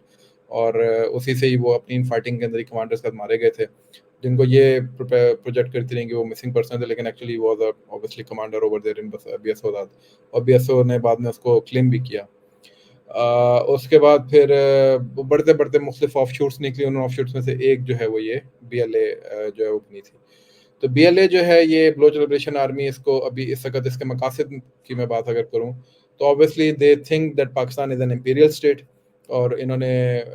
B: और उसी से ही वो अपनी इन फाइटिंग के अंदर ही कमांडर के साथ मारे गए थे, जिनको ये प्रोजेक्ट करती रही कि वो मिसिंग पर्सन थे, लेकिन actually was obviously commander over there in BSO Azad, और BSO ने बाद में उसको क्लेम भी किया। उसके बाद फिर बढ़ते बढ़ते मुख्तलिफ ऑफशूट्स निकली, उन ऑफशूट्स में से एक जो है वो ये BLA जो है वो बनी थी। तो BLA जो है ये बलोच लिबरेशन आर्मी, इसको अभी इस वक्त इसके मकासद की मैं बात अगर करूँ तो obviously they think that Pakistan is an imperial state, और इन्होंने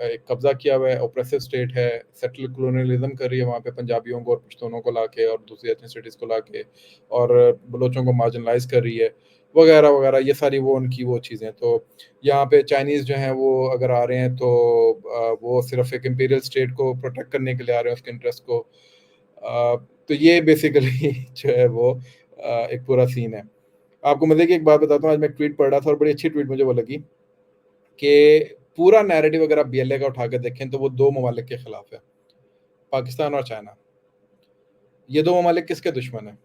B: एक कब्जा किया हुआ है, ऑप्रेसिव स्टेट है, सेटल कलोनियलिज्म कर रही है वहाँ पे पंजाबियों को और पश्तूनों को लाके और दूसरी एथनिसिटीज़ को लाके, और बलोचों को मार्जिनलाइज कर रही है वगैरह वगैरह, ये सारी वो उनकी वो चीज़ें। तो यहाँ पे चाइनीज़ जो हैं वो अगर आ रहे हैं तो वो सिर्फ एक इंपीरियल स्टेट को प्रोटेक्ट करने के लिए आ रहे हैं, उसके इंटरेस्ट को। तो ये बेसिकली जो है वो एक पूरा सीन है। आपको मजे की एक बात बताता हूँ, आज मैं एक ट्वीट पढ़ रहा था और बड़ी अच्छी ट्वीट मुझे वो लगी कि पूरा नैरेटिव अगर आप BLA का उठा के देखें तो वो दो ममालिक के खिलाफ है, पाकिस्तान और चाइना। ये दो ममालिक किसके दुश्मन है?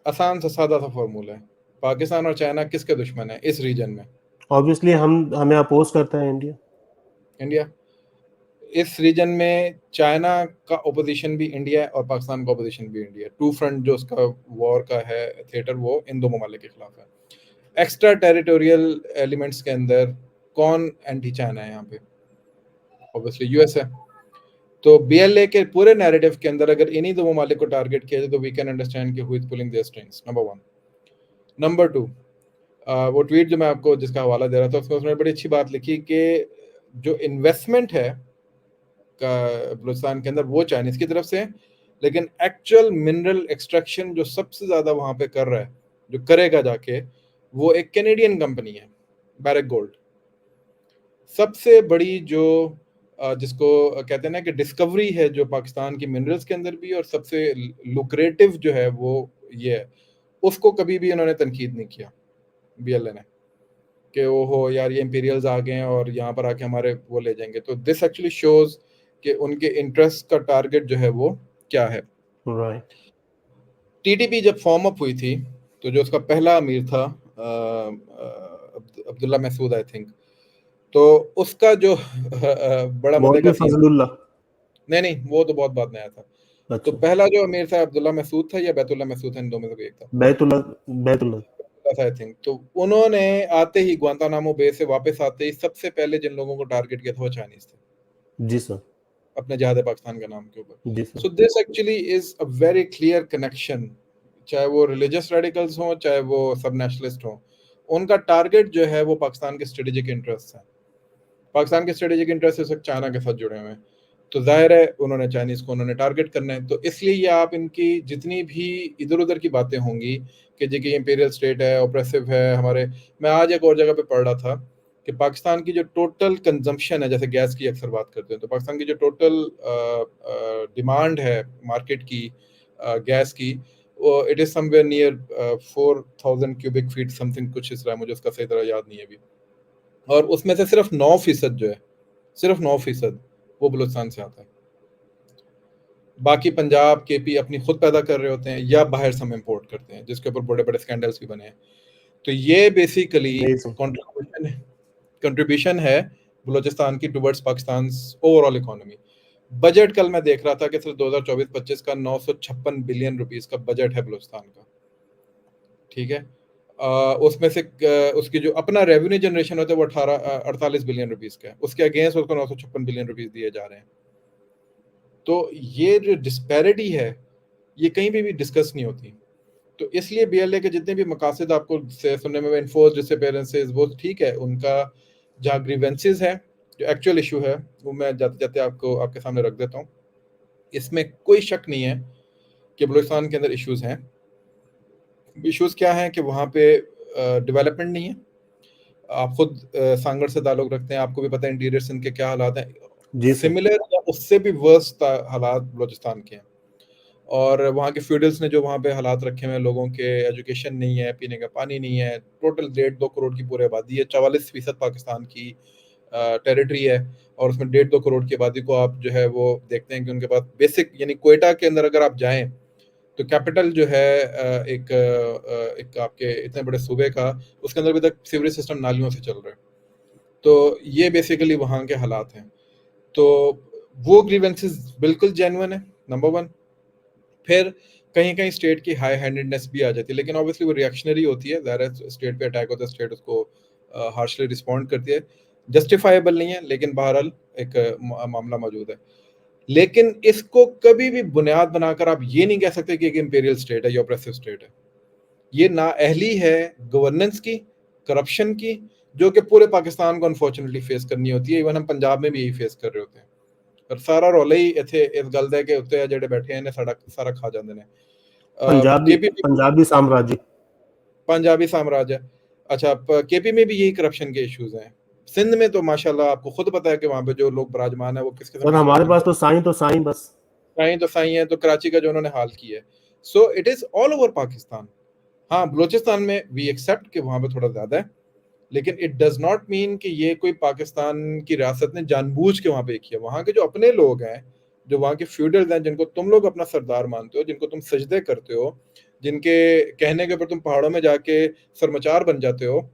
B: आसान सा सादा सा फॉर्मूला है, पाकिस्तान और चाइना किसके दुश्मन है इस रीजन में?
A: ऑब्वियसली हमें अपोज करता है इंडिया।
B: इंडिया। इस रीजन में चाइना का ओपोजिशन भी इंडिया है और पाकिस्तान का ओपोजिशन भी इंडिया है। टू फ्रंट जो उसका वॉर का है थिएटर, वो इन दो ममालिक के खिलाफ है। एक्स्ट्रा टेरिटोरियल एलिमेंट्स के अंदर कौन एंटी चाइना है यहाँ पे? ऑब्वियसली US है। तो BLA के पूरे नैरेटिव के अंदर अगर इन्हीं दो ममालिक को टारगेट किया जाए तो वी कैन अंडरस्टैंड कि who is pulling their strings, number 1। Number 2, वो ट्वीट जो मैं आपको जिसका हवाला दे रहा था उसमें उसने बड़ी अच्छी बात लिखी कि जो इन्वेस्टमेंट है का बलूचिस्तान के अंदर वो चाइनीज की तरफ से है, लेकिन एक्चुअल मिनरल एक्सट्रैक्शन जो सबसे ज्यादा वहां पे कर रहा है, जो करेगा जाके, वो एक कैनेडियन कंपनी है, बैरक गोल्ड। सबसे बड़ी जो जिसको कहते हैं ना कि डिस्कवरी है जो पाकिस्तान की मिनरल्स के अंदर भी, और सबसे लुक्रेटिव जो है वो ये है, उसको कभी भी उन्होंने तनकीद नहीं किया BLA ने कि ओहो यार ये इंपीरियल्स आ गए हैं और यहाँ पर आके हमारे वो ले जाएंगे। तो दिस एक्चुअली शोज कि उनके इंटरेस्ट का टारगेट जो है वो क्या है।
A: राइट।
B: TTP जब फॉर्म अप हुई थी तो जो उसका पहला अमीर था अब्दुल्ला महसूद आई थिंक, तो उसका जो बड़ा मजे का
A: मौलवी
B: सीन,
A: फजलुल्लाह।
B: नहीं वो तो बहुत बाद में आया था। तो
A: अच्छा,
B: पहला जो अमीर था अब्दुल्ला महसूद था या बैतुल्ला महसूद था, इन दो में से कोई एक था,
A: बैतुल्ला, बैतुल्ला।
B: I think. तो उन्होंने आते ही ग्वांतानामो बे से वापस आते ही सबसे पहले जिन लोगों को टारगेट किया था वो चाइनीज थे,
A: जी सर।
B: अपने जहाद पाकिस्तान के नाम के ऊपर।
A: जी sir.
B: So this actually is a very clear connection, चाहे वो रिलीजियस रेडिकल्स हों चाहे वो सब नेशनलिस्ट हों, उनका टारगेट जो है वो पाकिस्तान के स्ट्रेटेजिक इंटरेस्ट है। पाकिस्तान के स्ट्रेटेजिक इंटरेस्ट इस वक्त चाइना के साथ जुड़े हुए हैं, तो जाहिर है उन्होंने चाइनीज को उन्होंने टारगेट करना है। तो इसलिए ये आप इनकी जितनी भी इधर उधर की बातें होंगी कि जी की इंपीरियल स्टेट है, ऑप्रेसिव है हमारे, मैं आज एक और जगह पे पढ़ रहा था कि पाकिस्तान की जो टोटल कंजम्पशन है, जैसे गैस की अक्सर बात करते हैं, तो पाकिस्तान की जो टोटल डिमांड है मार्केट की गैस की, it is somewhere near 4000 cubic feet something, कुछ इस तरह, मुझे उसका सही तरह याद नहीं है अभी। और उसमें से सिर्फ 9% जो है, सिर्फ 9% वो बलूचिस्तान से आता है। बाकी पंजाब, केपी अपनी खुद पैदा कर रहे होते हैं या बाहर से हम इम्पोर्ट करते हैं, जिसके ऊपर बड़े बड़े स्कैंडल्स भी बने हैं। तो ये बेसिकली कंट्रीब्यूशन है बलूचिस्तान की towards Pakistan overall economy. Budget कल मैं देख रहा था कि सिर्फ 2024-25 का 956 बिलियन रुपीस का बजट है बलूचिस्तान का, ठीक है। उसमें से उसकी जो अपना रेवेन्यू जनरेशन होता है वो 48 बिलियन रुपीस का है, उसके अगेंस्ट उसको 956 बिलियन रुपीस दिए जा रहे हैं। तो ये जो डिस्पैरिटी है ये कहीं भी डिस्कस नहीं होती। तो इसलिए बीएलए के जितने भी मकासद आपको सुनने में इन्फोर्स डिसअपीयरेंसेस, वो ठीक है, उनका जहाँ ग्रीवेंसेस है, जो एक्चुअल इशू है वो मैं जाते जाते आपको आपके सामने रख देता हूँ। इसमें कोई शक नहीं है कि बलूचिस्तान के अंदर इश्यूज हैं। इश्यूज क्या हैं कि वहाँ पे डेवलपमेंट नहीं है। आप खुद सांगड़ से ताल्लुक रखते हैं, आपको भी पता है इंटीरियर सिंध के क्या हालात हैं। सिमिलर या उससे भी वर्स्ट हालात बलूचिस्तान के हैं। और वहाँ के फ्यूडल्स ने जो वहाँ पे हालात रखे हुए हैं, लोगों के एजुकेशन नहीं है, पीने का पानी नहीं है। टोटल 1.5-2 करोड़ की पूरी आबादी है, 44% पाकिस्तान की टेरिटरी है, और उसमें 1.5-2 करोड़ की आबादी को आप जो है वो देखते हैं कि उनके पास बेसिक, यानी कोयटा के अंदर अगर आप जाएं तो कैपिटल जो है एक आपके इतने बड़े सूबे का, उसके अंदर अभी तक सीवरेज सिस्टम नालियों से चल रहा है। तो ये बेसिकली वहाँ के हालात हैं। तो वो ग्रीवेंसेस बिल्कुल जेन्युइन है, नंबर 1। फिर कहीं कहीं स्टेट की हाई हैंडेडनेस भी आ जाती है, लेकिन ऑब्वियसली वो रिएक्शनरी होती है, ज़ाहिर स्टेट पे अटैक होता है, स्टेट उसको हार्शली रिस्पॉन्ड करती है। जस्टिफाइबल नहीं है, लेकिन बहरहाल एक मामला मौजूद है। लेकिन इसको कभी भी बुनियाद बनाकर आप ये नहीं कह सकते कि एक इंपीरियल स्टेट है या ऑप्रेसिव स्टेट है। ये नाअहली है गवर्नेंस की, करप्शन की, जो कि पूरे पाकिस्तान को अनफॉर्चुनेटली फेस करनी होती है। इवन हम पंजाब में भी यही फेस कर रहे होते हैं। पर सारा रौला ही इत्थे इस गल दा कि उत्ते जेडे बैठे ने सारा खा जाते हैं।
A: पंजाबी साम्राज्य,
B: पंजाबी साम्राज्य। अच्छा, केपी में भी यही करप्शन के इश्यूज हैं। सिंध में तो माशाल्लाह आपको खुद पता है कि वहाँ पे जो लोग विराजमान है वो किस किस्म
A: सर
B: के
A: हमारे पास तो साईं बस
B: साईं है। तो कराची का जो उन्होंने हाल किया है, so it is all over Pakistan. हाँ, बलूचिस्तान में वी एक्सेप्ट कि वहाँ पे थोड़ा ज्यादा है, लेकिन इट डज नॉट मीन कि ये कोई पाकिस्तान की रियासत ने जानबूझ के वहाँ पे किया। वहाँ के जो अपने लोग हैं, जो वहाँ के फ्यूडल्स हैं, जिनको तुम लोग अपना सरदार मानते हो, जिनको तुम सजदे करते हो, जिनके कहने के ऊपर तुम पहाड़ों में जाके सरमचार बन जाते हो,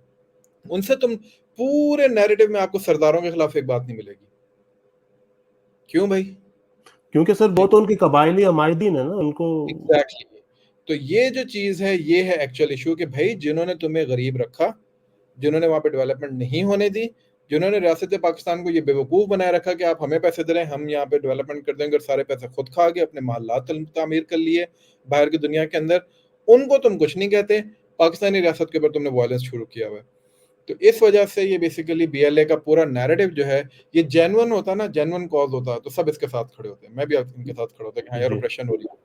B: उनसे तुम पूरे नैरेटिव में आपको सरदारों के खिलाफ एक बात नहीं मिलेगी। क्यों भाई?
A: क्योंकि सर वो तो उनकी कबायली अमायदीन है ना, उनको
B: एग्जैक्टली। तो ये जो चीज है, ये है एक्चुअल इशू कि भाई जिन्होंने तुम्हें गरीब रखा, जिन्होंने वहां पे डेवलपमेंट नहीं होने दी, जिन्होंने रियासत पाकिस्तान को ये बेवकूफ बनाए रखा कि आप हमें पैसे दे रहे हैं, हम यहाँ पे डेवलपमेंट कर देंगे, और सारे पैसे खुद खा के अपने मालात तामीर कर लिए बाहर की दुनिया के अंदर, उनको तुम कुछ नहीं कहते। पाकिस्तानी रियासत के ऊपर तुमने वायलेंस शुरू किया हुआ है। तो इस वजह से ये बेसिकली बीएलए का पूरा नैरेटिव जो है, ये जेन्युइन होता ना, जेन्युइन कॉज होता, तो सब इसके साथ खड़े होते हैं। मैं भी इनके साथ खड़ा होता कि हाँ यार ऑपरेशन हो रही है।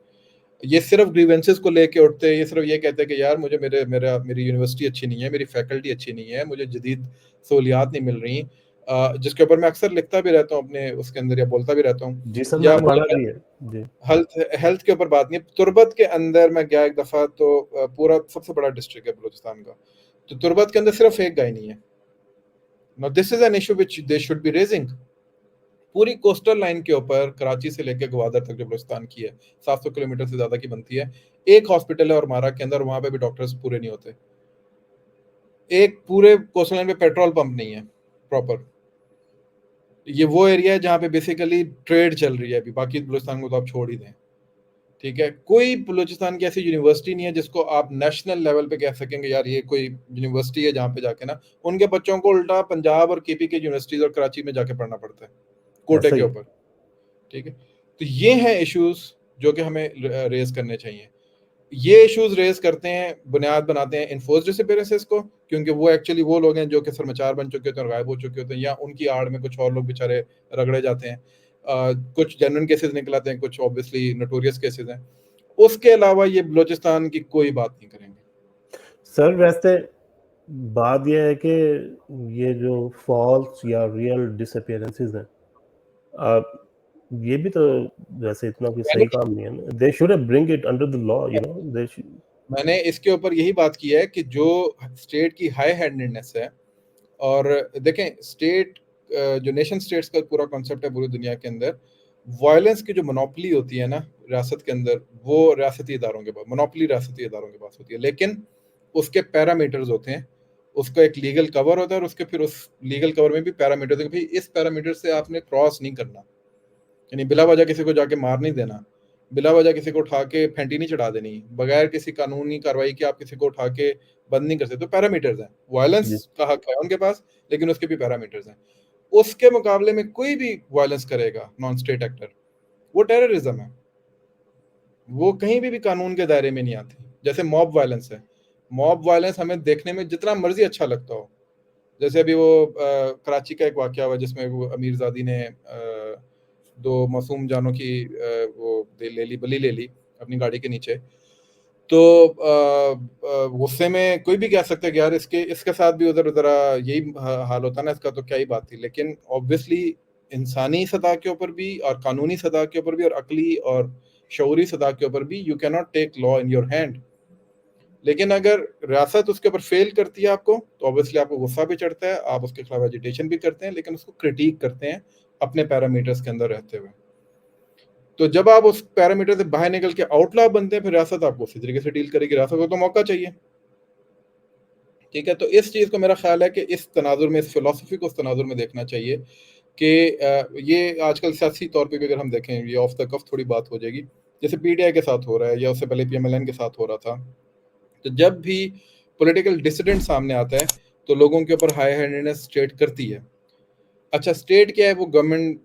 B: ये सिर्फ ग्रीवेंसेस को लेके उठते हैं, ये सिर्फ ये कहते हैं कि यार मुझे मेरी यूनिवर्सिटी अच्छी नहीं है, मेरी फैकल्टी अच्छी नहीं है, मुझे जदीद सहूलियात नहीं मिल रही, जिसके ऊपर मैं अक्सर लिखता भी रहता हूँ अपने उसके अंदर, या बोलता भी रहता हूँ।
A: जी सर,
B: या
A: मैंने पढ़ा भी है जी।
B: हेल्थ के ऊपर बात नहीं है। तुर्बत के अंदर मैं गया एक दफा, तो पूरा सबसे बड़ा डिस्ट्रिक्ट है बलूचिस्तान का, तो तुर्बत के अंदर सिर्फ एक गाय नहीं है। Now this is an issue which they should be raising. पूरी कोस्टल लाइन के ऊपर कराची से लेकर ग्वादर तक जो बलूचिस्तान की है, 700 किलोमीटर से ज्यादा की बनती है, एक हॉस्पिटल है और मारा के अंदर, वहां पे भी डॉक्टर्स पूरे नहीं होते। एक पूरे कोस्टल लाइन पे पेट्रोल पंप नहीं है प्रॉपर। ये वो एरिया है जहाँ पे बेसिकली ट्रेड चल रही है अभी, बाकी बलूचिस्तान को तो आप छोड़ ही दें, ठीक है। कोई बलूचिस्तान की ऐसी यूनिवर्सिटी नहीं है जिसको आप नेशनल लेवल पे कह सकेंगे यार ये कोई यूनिवर्सिटी है, जहाँ पे जाके ना उनके बच्चों को उल्टा पंजाब और केपी के यूनिवर्सिटीज और कराची में जाके पढ़ना पड़ता है कोटे के ऊपर, ठीक है। तो ये हैं इश्यूज जो कि हमें रेज करने चाहिए। ये इश्यूज रेज करते हैं, बुनियाद बनाते हैं इन्फोर्स्ड डिसअपीयरेंसेस को, क्योंकि वो एक्चुअली वो लोग हैं जो कि सरमाचार बन चुके होते हैं और गायब हो चुके होते हैं, या उनकी आड़ में कुछ और लोग बेचारे रगड़े जाते हैं। कुछ जेन्युइन केसेस निकल आते हैं, कुछ ऑब्वियसली नोटोरियस केसेस हैं। उसके अलावा ये बलूचिस्तान की कोई बात नहीं करेंगे
A: सर। वैसे बात यह है कि ये जो फॉल्स या रियल डिसअपीयरेंसेस हैं, ये भी तो वैसे इतना कोई सही काम नहीं है ना, they should bring it under the law, you know, they
B: मैंने इसके ऊपर यही बात की है कि जो स्टेट की हाई हैंडेडनेस है, और देखें स्टेट जो नेशन स्टेट्स का पूरा कॉन्सेप्ट है पूरी दुनिया के अंदर, वायलेंस की जो मोनोपोली होती है ना रियासत के अंदर, वो रियासती इदारों के पास, मोनोपोली रियासती इदारों के पास होती है, लेकिन उसके पैरामीटर्स होते हैं, उसका एक लीगल कवर होता है, और उसके फिर उस लीगल कवर में भी पैरामीटर होते हैं कि भाई इस पैरामीटर से आपने क्रॉस नहीं करना, यानी बिला वजह किसी को जाके मार नहीं देना, बिला वजह किसी को उठा के फेंटी नहीं चढ़ा देनी, बगैर किसी कानूनी कार्रवाई के आप किसी को उठा के बंद नहीं कर सकते। तो पैरामीटर्स हैं, वायलेंस का हक है उनके पास, लेकिन उसके भी पैरामीटर्स हैं। उसके मुकाबले में कोई भी वायलेंस करेगा नॉन स्टेट एक्टर, वो टेररिज्म है, वो कहीं भी कानून के दायरे में नहीं आती। जैसे मॉब वायलेंस है, मॉब वायलेंस हमें देखने में जितना मर्जी अच्छा लगता हो, जैसे अभी वो कराची का एक वाकया हुआ जिसमें वो अमीरजादी ने 2 मासूम जानों की वो बलि ले ली अपनी गाड़ी के नीचे। तो गुस्से में कोई भी कह सकता है कि यार इसके साथ भी उधर यही हाल होता ना, इसका तो क्या ही बात थी। लेकिन ऑब्वियसली इंसानी सतह के ऊपर भी और कानूनी सतह के ऊपर भी और अकली और शऊरी सतह के ऊपर भी you can not take law in your hand. लेकिन अगर रियासत उसके ऊपर फेल करती है आपको, तो ऑब्वियसली आपको गुस्सा भी चढ़ता है, आप उसके खिलाफ एजिटेशन भी करते हैं, लेकिन उसको क्रिटिक करते हैं अपने पैरामीटर्स के अंदर रहते हुए। तो जब आप उस पैरामीटर से बाहर निकल के आउटलॉ बनते हैं, फिर रियासत आपको उसी तरीके से डील करेगी। रियासत को तो मौका चाहिए, ठीक है। तो इस चीज़ को मेरा ख्याल है कि इस तनाजुर में, इस फिलोसफी को उस तनाजुर में देखना चाहिए कि ये आजकल सियासी तौर पे भी अगर हम देखें, ये ऑफ द कफ थोड़ी बात हो जाएगी, जैसे पीटीआई के साथ हो रहा है या उससे पहले पीएमएलएन के साथ हो रहा था। तो जब भी पॉलिटिकल डिसिडेंट सामने आता है तो लोगों के ऊपर हाई हैंडेडनेस स्टेट करती है। अच्छा, स्टेट क्या है? वो गवर्नमेंट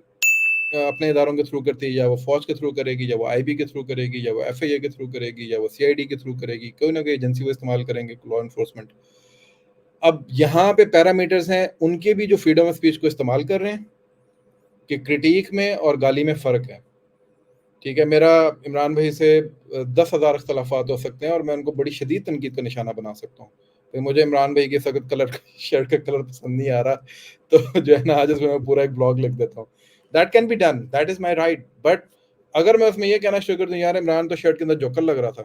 B: अपने इदारों के थ्रू करती है, या वो फौज के थ्रू करेगी, या वो आईबी के थ्रू करेगी, या वो एफआईए के थ्रू करेगी, या वो सीआईडी के थ्रू करेगी, कोई ना कोई एजेंसी वो इस्तेमाल करेंगे, लॉ एनफोर्समेंट। अब यहाँ पे पैरामीटर्स हैं उनके भी जो फ्रीडम ऑफ स्पीच को इस्तेमाल कर रहे हैं कि क्रिटिक में और गाली में फ़र्क है, ठीक है। मेरा इमरान भाई से 10,000 इख्तलाफात हो सकते हैं और मैं उनको बड़ी शदीद तनकीद का निशाना बना सकता हूँ। तो मुझे इमरान भाई के सख्त कलर शर्ट का कलर पसंद नहीं आ रहा, तो जो है ना आज उसमें मैं पूरा एक ब्लॉग लिख देता हूँ। That can be done, that is my right. But अगर मैं उसमें ये कहना शुरू कर दूँ, यार इमरान तो शर्ट के अंदर जोकर लग रहा था,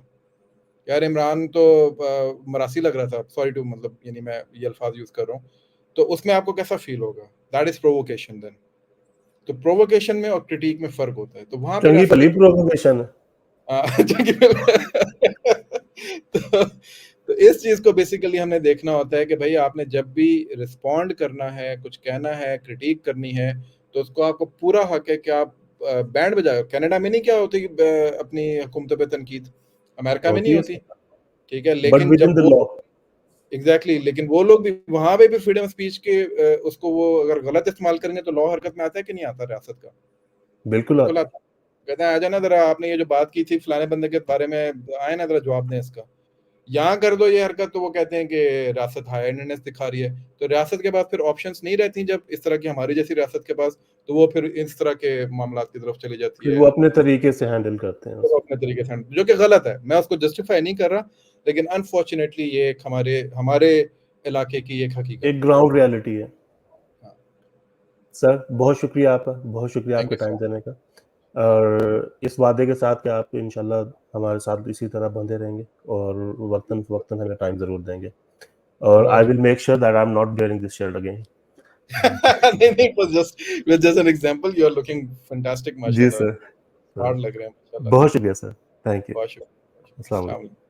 B: यार इमरान तो मरासी लग रहा था, सॉरी टू, मतलब यानी मैं ये अल्फाज यूज़ कर रहा हूँ, तो उसमें आपको कैसा फील होगा? That is provocation then. तो प्रोवोकेशन में और क्रिटिक में फ़र्क होता है। तो वहाँ पे
A: चंगी भली प्रोवोकेशन है।
B: तो इस चीज को बेसिकली हमने देखना होता है कि भाई आपने जब भी रिस्पॉन्ड करना है, कुछ कहना है, क्रिटिक करनी है, तो उसको आपको पूरा हक है कि आप बैंड बजाओ। कनाडा में नहीं क्या होती अपनी हुकूमत पे तनकीद, अमेरिका में नहीं होती, ठीक है।
A: बट
B: लेकिन
A: विद इन
B: जब
A: द
B: वो
A: लॉ,
B: एग्जैक्टली लेकिन वो लोग भी वहां पे भी फ्रीडम स्पीच के उसको वो अगर गलत इस्तेमाल करेंगे तो लॉ हरकत में आता है कि नहीं आता रियासत का?
A: बिल्कुल
B: बिल्कुल
A: आता
B: आता है। कहते हैं आ जाना जरा, आपने ये जो बात की थी फलाने बंदे के बारे में, आए ना जरा जवाब दें इसका, यहाँ कर दो ये हरकत, तो वो कहते हैं कि रियासत हाई हैंडेडनेस दिखा रही है। तो रियासत के पास फिर ऑप्शंस नहीं रहती जब इस तरह की हमारी जैसी रियासत के पास, तो वो फिर इस तरह के मामलात की तरफ चली जाती
A: फिर
B: है,
A: वो अपने तरीके से हैंडल करते हैं
B: तो वो
A: उसको।
B: अपने तरीके से, जो कि गलत है। मैं उसको जस्टिफाई नहीं कर रहा, लेकिन अनफॉर्चुनेटली ये एक हमारे हमारे इलाके की एक हकीकत
A: एक ग्राउंड रियलिटी है।
B: हाँ।
A: सर बहुत शुक्रिया आपका, बहुत शुक्रिया
B: थैंक
A: आपके
B: यू
A: टाइम
B: सर।
A: देने का, और इस वादे के साथ कि आप इंशाल्लाह हमारे साथ इसी तरह बंधे रहेंगे और वक्तन फवक्तन हमें टाइम ज़रूर देंगे, और आई
B: बहुत
A: will make sure that I am not wearing this shirt again.
B: नहीं नहीं, was just an example. You are looking fantastic,
A: जी
B: माशाल्लाह।
A: सर,
B: हार्ड लग रहे हैं माशाल्लाह।
A: बहुत
B: थैंक यू,
A: शुक्रिया सर, थैंक यू,
B: बहुत शुक्रिया।
A: अस्सलाम
B: अस्सलाम
A: वालेकुम।
B: वालेकुम।